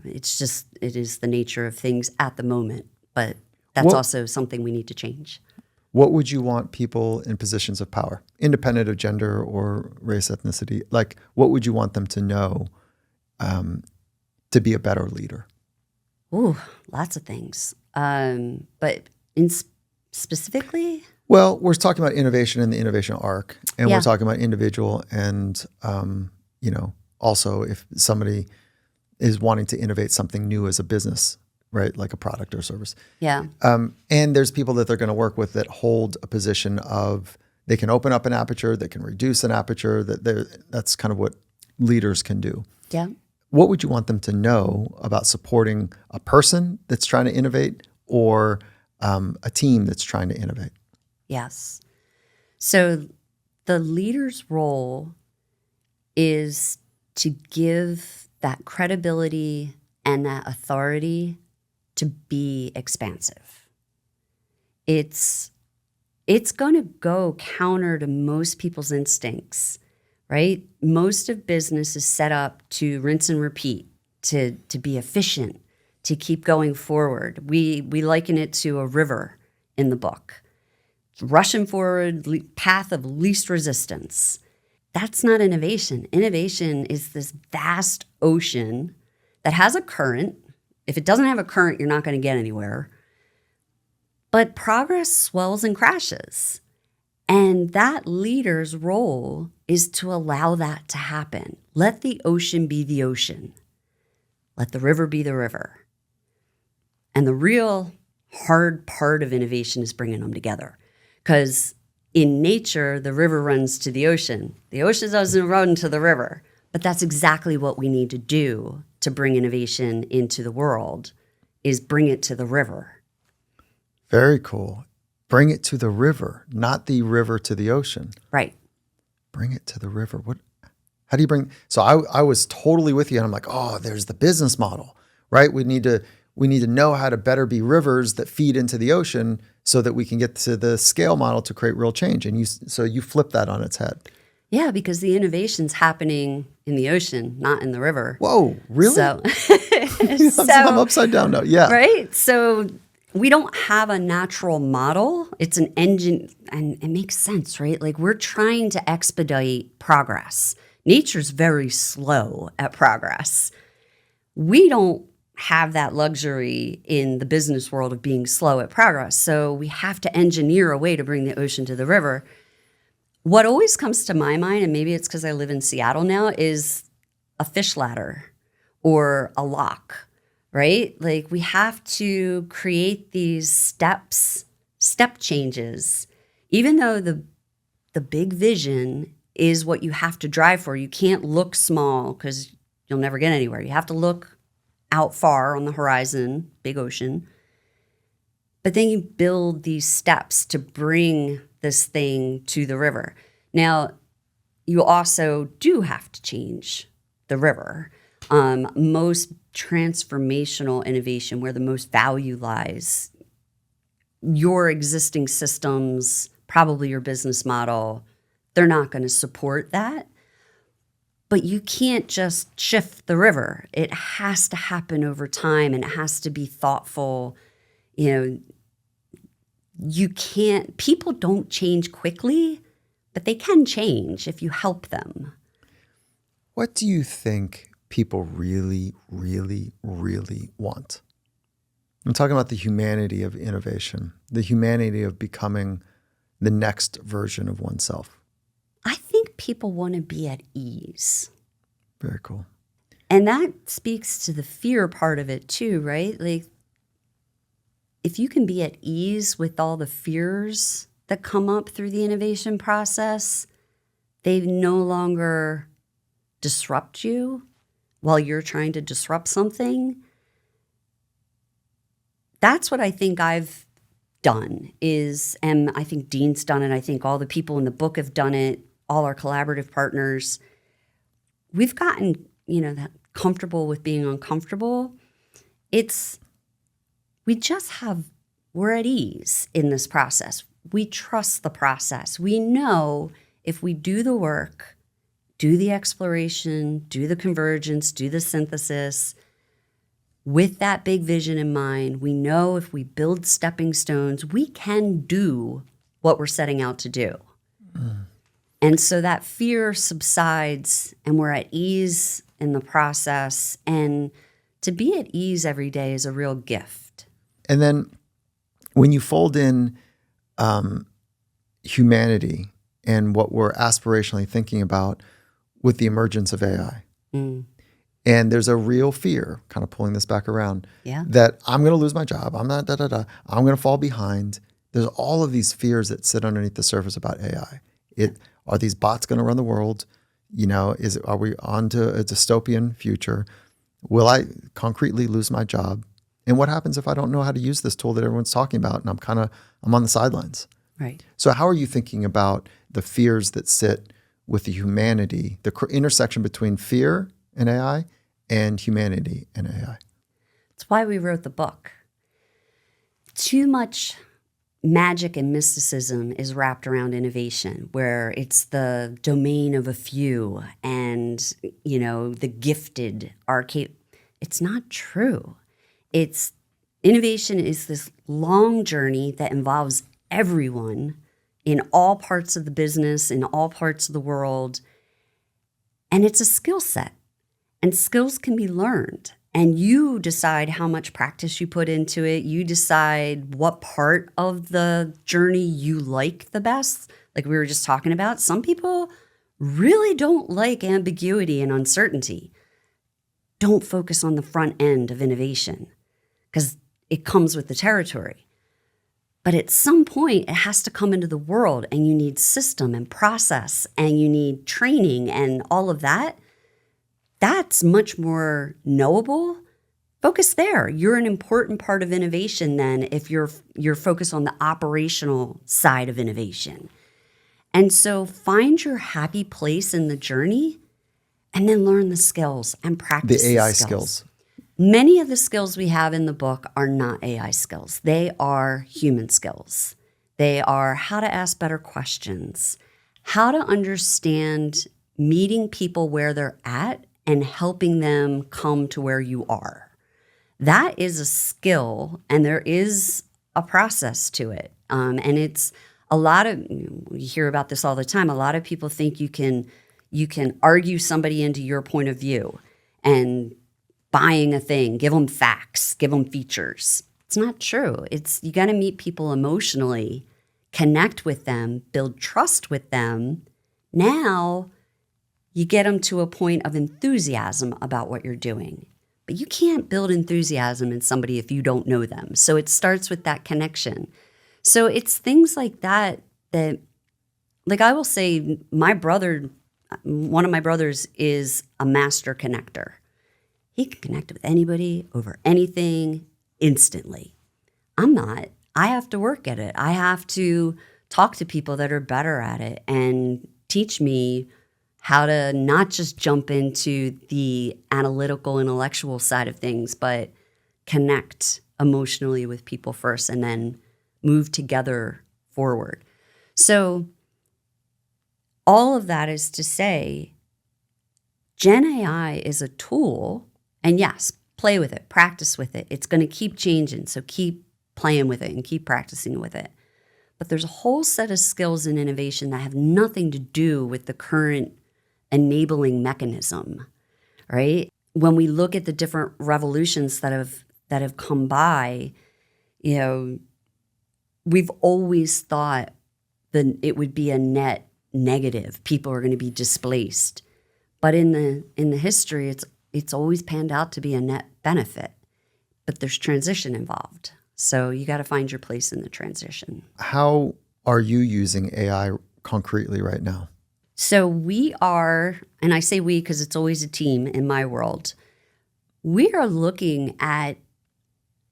Speaker 1: it is the nature of things at the moment. But that's also something we need to change.
Speaker 2: What would you want people in positions of power, independent of gender or race, ethnicity, like what would you want them to know to be a better leader?
Speaker 1: Ooh, lots of things. But specifically?
Speaker 2: Well, we're talking about innovation in the innovation arc, and we're talking about individual and, also if somebody is wanting to innovate something new as a business, right? Like a product or service.
Speaker 1: Yeah.
Speaker 2: And there's people that they're going to work with that hold a position of they can open up an aperture, they can reduce an aperture, that's kind of what leaders can do.
Speaker 1: Yeah.
Speaker 2: What would you want them to know about supporting a person that's trying to innovate or a team that's trying to innovate?
Speaker 1: Yes. So the leader's role is to give that credibility and that authority to be expansive. It's going to go counter to most people's instincts, right? Most of business is set up to rinse and repeat, to be efficient, to keep going forward. We liken it to a river in the book. Rushing forward, path of least resistance. That's not innovation. Innovation is this vast ocean that has a current. If it doesn't have a current, you're not going to get anywhere. But progress swells and crashes. And that leader's role is to allow that to happen. Let the ocean be the ocean. Let the river be the river. And the real hard part of innovation is bringing them together. Because in nature, the river runs to the ocean. The ocean doesn't run to the river. But that's exactly what we need to do to bring innovation into the world, is bring it to the river.
Speaker 2: Very cool. Bring it to the river, not the river to the ocean.
Speaker 1: Right.
Speaker 2: Bring it to the river. How do you bring? So I was totally with you, and I'm like, oh, there's the business model, right? We need to know how to better be rivers that feed into the ocean so that we can get to the scale model to create real change. And you flip that on its head.
Speaker 1: Yeah, because the innovation's happening in the ocean, not in the river.
Speaker 2: Whoa, really?
Speaker 1: So
Speaker 2: I'm upside down now. Yeah.
Speaker 1: Right? So we don't have a natural model. It's an engine, and it makes sense, right? Like, we're trying to expedite progress. Nature's very slow at progress. We don't have that luxury in the business world of being slow at progress. So we have to engineer a way to bring the ocean to the river. What always comes to my mind, and maybe it's because I live in Seattle now, is a fish ladder or a lock, right? Like, we have to create these step changes. Even though the big vision is what you have to drive for. You can't look small because you'll never get anywhere. You have to look out far on the horizon, big ocean. But then you build these steps to bring this thing to the river. Now, you also do have to change the river. Most transformational innovation, where the most value lies, your existing systems, probably your business model, they're not going to support that. But you can't just shift the river. It has to happen over time, and it has to be thoughtful. You know, people don't change quickly, but they can change if you help them.
Speaker 2: What do you think people really, really, really want? I'm talking about the humanity of innovation, the humanity of becoming the next version of oneself.
Speaker 1: I think people want to be at ease.
Speaker 2: Very cool.
Speaker 1: And that speaks to the fear part of it too, right? Like, if you can be at ease with all the fears that come up through the innovation process, they no longer disrupt you while you're trying to disrupt something. That's what I think I've done and I think Dean's done it. I think all the people in the book have done it. All our collaborative partners. We've gotten, that comfortable with being uncomfortable. We're at ease in this process. We trust the process. We know if we do the work, do the exploration, do the convergence, do the synthesis, with that big vision in mind, we know if we build stepping stones, we can do what we're setting out to do. And so that fear subsides, and we're at ease in the process. And to be at ease every day is a real gift.
Speaker 2: And then when you fold in humanity and what we're aspirationally thinking about with the emergence of AI, and there's a real fear, kind of pulling this back around, that I'm going to lose my job. I'm not I'm going to fall behind. There's all of these fears that sit underneath the surface about AI. Are these bots going to run the world? Are we on to a dystopian future? Will I concretely lose my job? And what happens if I don't know how to use this tool that everyone's talking about and I'm on the sidelines?
Speaker 1: Right.
Speaker 2: So how are you thinking about the fears that sit with the humanity, the intersection between fear and AI and humanity and AI?
Speaker 1: It's why we wrote the book. Too much magic and mysticism is wrapped around innovation, where it's the domain of a few and, the gifted arcade. It's not true. Innovation is this long journey that involves everyone in all parts of the business, in all parts of the world. And it's a skill set. And skills can be learned. And you decide how much practice you put into it. You decide what part of the journey you like the best. Like we were just talking about, some people really don't like ambiguity and uncertainty. Don't focus on the front end of innovation because it comes with the territory. But at some point, it has to come into the world, and you need system and process, and you need training and all of that. That's much more knowable. Focus there. You're an important part of innovation then if you're focused on the operational side of innovation. And so find your happy place in the journey and then learn the skills and practice
Speaker 2: the AI skills.
Speaker 1: Many of the skills we have in the book are not AI skills. They are human skills. They are how to ask better questions, how to understand meeting people where they're at and helping them come to where you are. That is a skill, and there is a process to it. And it's we hear about this all the time. A lot of people think you can argue somebody into your point of view and buying a thing, give them facts, give them features. It's not true. You got to meet people emotionally, connect with them, build trust with them. Now you get them to a point of enthusiasm about what you're doing. But you can't build enthusiasm in somebody if you don't know them. So it starts with that connection. So it's things like that, like I will say, one of my brothers is a master connector. He can connect with anybody over anything instantly. I'm not. I have to work at it. I have to talk to people that are better at it and teach me how to not just jump into the analytical, intellectual side of things, but connect emotionally with people first and then move together forward. So all of that is to say, Gen AI is a tool, and yes, play with it, practice with it. It's going to keep changing, so keep playing with it and keep practicing with it. But there's a whole set of skills and innovation that have nothing to do with the current enabling mechanism, right? When we look at the different revolutions that have come by, you know, we've always thought that it would be a net negative. People are going to be displaced. But in the history, it's always panned out to be a net benefit. But there's transition involved. So you got to find your place in the transition.
Speaker 2: How are you using AI concretely right now?
Speaker 1: So we are, and I say we because it's always a team in my world, we are looking at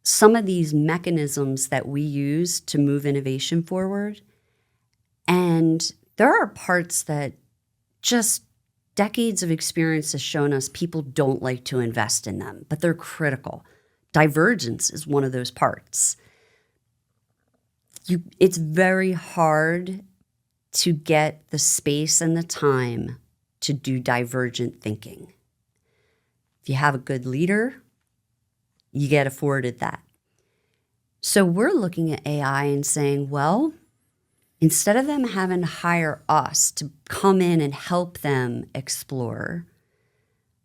Speaker 1: some of these mechanisms that we use to move innovation forward. And there are parts that just decades of experience has shown us people don't like to invest in them, but they're critical. Divergence is one of those parts. It's very hard to get the space and the time to do divergent thinking. If you have a good leader, you get afforded that. So we're looking at AI and saying, well, instead of them having to hire us to come in and help them explore,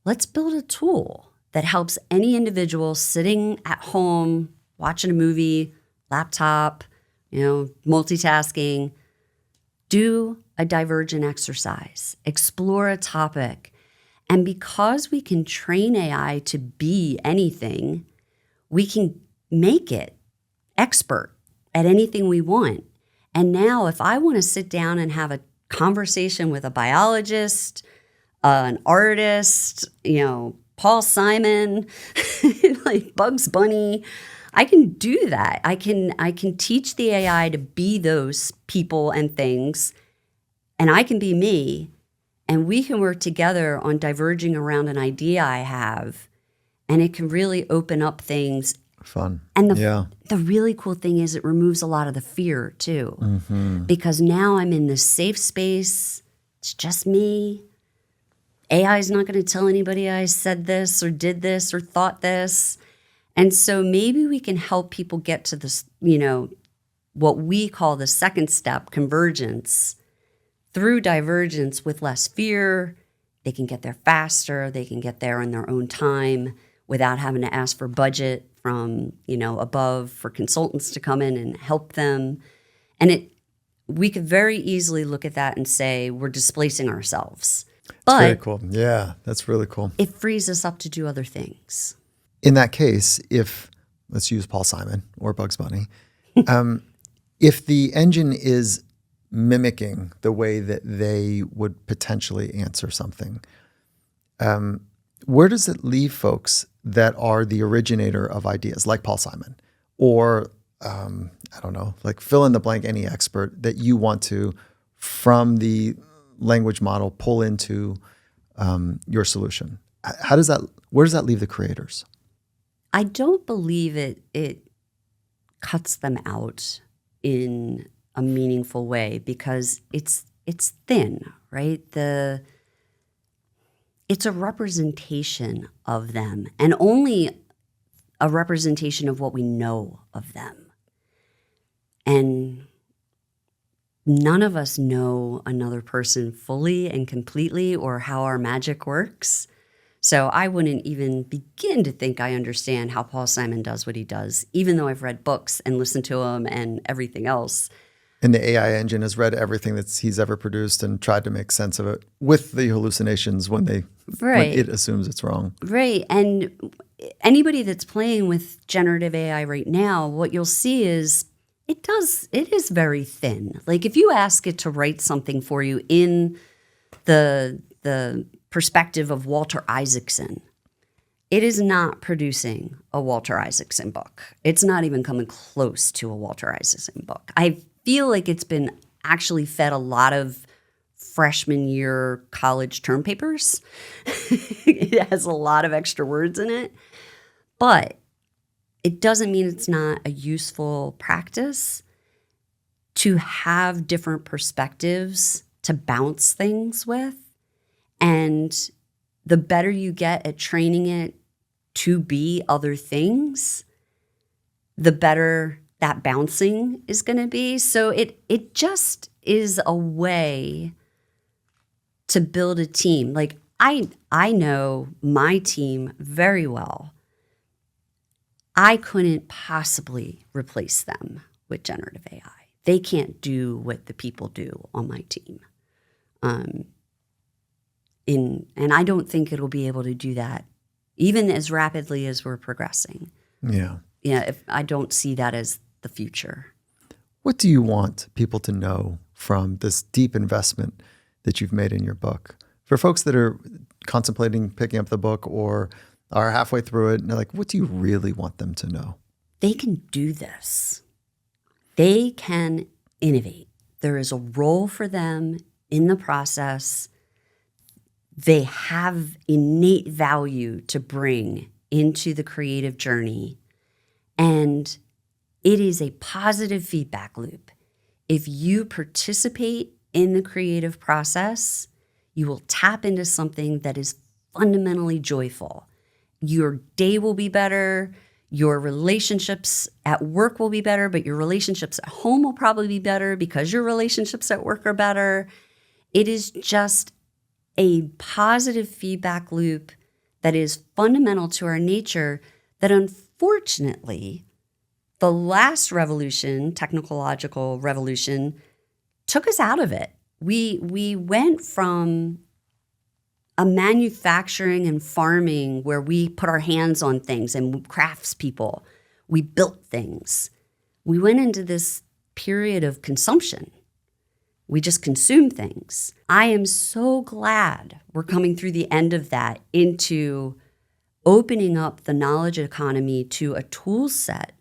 Speaker 1: let's build a tool that helps any individual sitting at home, watching a movie, laptop, multitasking, do a divergent exercise, explore a topic. And because we can train AI to be anything, we can make it expert at anything we want. And now if I want to sit down and have a conversation with a biologist, an artist, Paul Simon, like Bugs Bunny, I can do that. I can teach the AI to be those people and things, and I can be me, and we can work together on diverging around an idea I have, and it can really open up things.
Speaker 2: Fun.
Speaker 1: And the really cool thing is it removes a lot of the fear too, because now I'm in this safe space. It's just me. AI is not going to tell anybody I said this or did this or thought this. And so maybe we can help people get to this, what we call the second step, convergence, through divergence with less fear. They can get there faster. They can get there in their own time without having to ask for budget from, above for consultants to come in and help them. And we could very easily look at that and say, we're displacing ourselves. But
Speaker 2: very cool. Yeah, that's really cool.
Speaker 1: It frees us up to do other things.
Speaker 2: In that case, let's use Paul Simon or Bugs Bunny, if the engine is mimicking the way that they would potentially answer something, where does it leave folks that are the originator of ideas, like Paul Simon, or I don't know, like fill in the blank, any expert that you want to, from the language model, pull into your solution? Where does that leave the creators?
Speaker 1: I don't believe it cuts them out in a meaningful way because it's thin, right? It's a representation of them, and only a representation of what we know of them. And none of us know another person fully and completely or how our magic works. So I wouldn't even begin to think I understand how Paul Simon does what he does, even though I've read books and listened to him and everything else.
Speaker 2: And the AI engine has read everything that he's ever produced and tried to make sense of it with the hallucinations when it assumes it's wrong.
Speaker 1: Right. And anybody that's playing with generative AI right now, what you'll see is it is very thin. Like if you ask it to write something for you in the perspective of Walter Isaacson, it is not producing a Walter Isaacson book. It's not even coming close to a Walter Isaacson book. I feel like it's been actually fed a lot of freshman year college term papers. It has a lot of extra words in it, but it doesn't mean it's not a useful practice to have different perspectives to bounce things with. And the better you get at training it to be other things, the better that bouncing is going to be. So it just is a way to build a team. Like I know my team very well. I couldn't possibly replace them with generative AI. They can't do what the people do on my team. And I don't think it'll be able to do that even as rapidly as we're progressing.
Speaker 2: Yeah.
Speaker 1: Yeah, I don't see that as the future.
Speaker 2: What do you want people to know from this deep investment that you've made in your book? For folks that are contemplating picking up the book or are halfway through it and they're like, what do you really want them to know?
Speaker 1: They can do this. They can innovate. There is a role for them in the process. They have innate value to bring into the creative journey. And it is a positive feedback loop. If you participate in the creative process, you will tap into something that is fundamentally joyful. Your day will be better. Your relationships at work will be better, but your relationships at home will probably be better because your relationships at work are better. It is just a positive feedback loop that is fundamental to our nature that unfortunately, the last revolution, technological revolution, took us out of it. We went from a manufacturing and farming where we put our hands on things and craftspeople. We built things. We went into this period of consumption. We just consume things. I am so glad we're coming through the end of that into opening up the knowledge economy to a tool set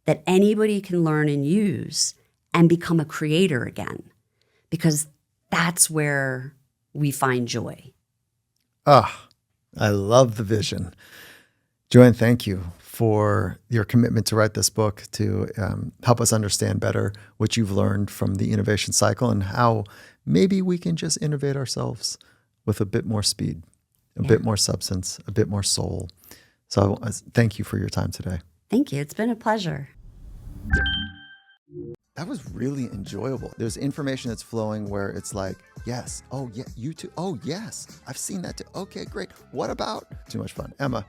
Speaker 1: that anybody can learn and use and become a creator again, because that's where we find joy.
Speaker 2: Ah, I love the vision. JoAnn, thank you for your commitment to write this book to help us understand better what you've learned from the innovation cycle and how maybe we can just innovate ourselves with a bit more speed, a bit more substance, a bit more soul. So thank you for your time today.
Speaker 1: Thank you. It's been a pleasure.
Speaker 2: That was really enjoyable. There's information that's flowing where it's like, yes, oh yeah, you too. Oh yes, I've seen that too. Okay, great. What about? Too much fun. Emma,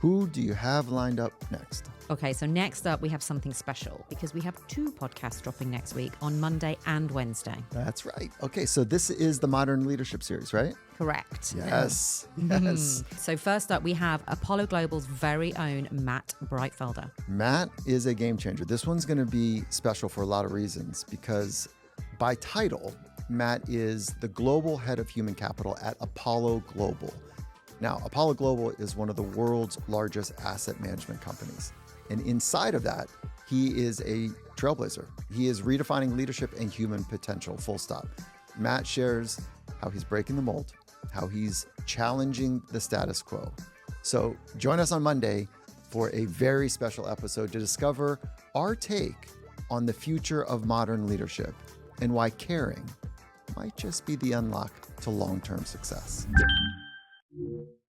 Speaker 2: who do you have lined up next?
Speaker 3: Okay, so next up we have something special because we have 2 podcasts dropping next week on Monday and Wednesday.
Speaker 2: That's right. Okay, so this is the Modern Leadership Series, right?
Speaker 3: Correct.
Speaker 2: Yes. Yes.
Speaker 3: So first up we have Apollo Global's very own Matt Breitfelder.
Speaker 2: Matt is a game changer. This one's going to be special for a lot of reasons because by title, Matt is the global head of human capital at Apollo Global. Now, Apollo Global is one of the world's largest asset management companies. And inside of that, he is a trailblazer. He is redefining leadership and human potential, full stop. Matt shares how he's breaking the mold, how he's challenging the status quo. So join us on Monday for a very special episode to discover our take on the future of modern leadership and why caring might just be the unlock to long-term success.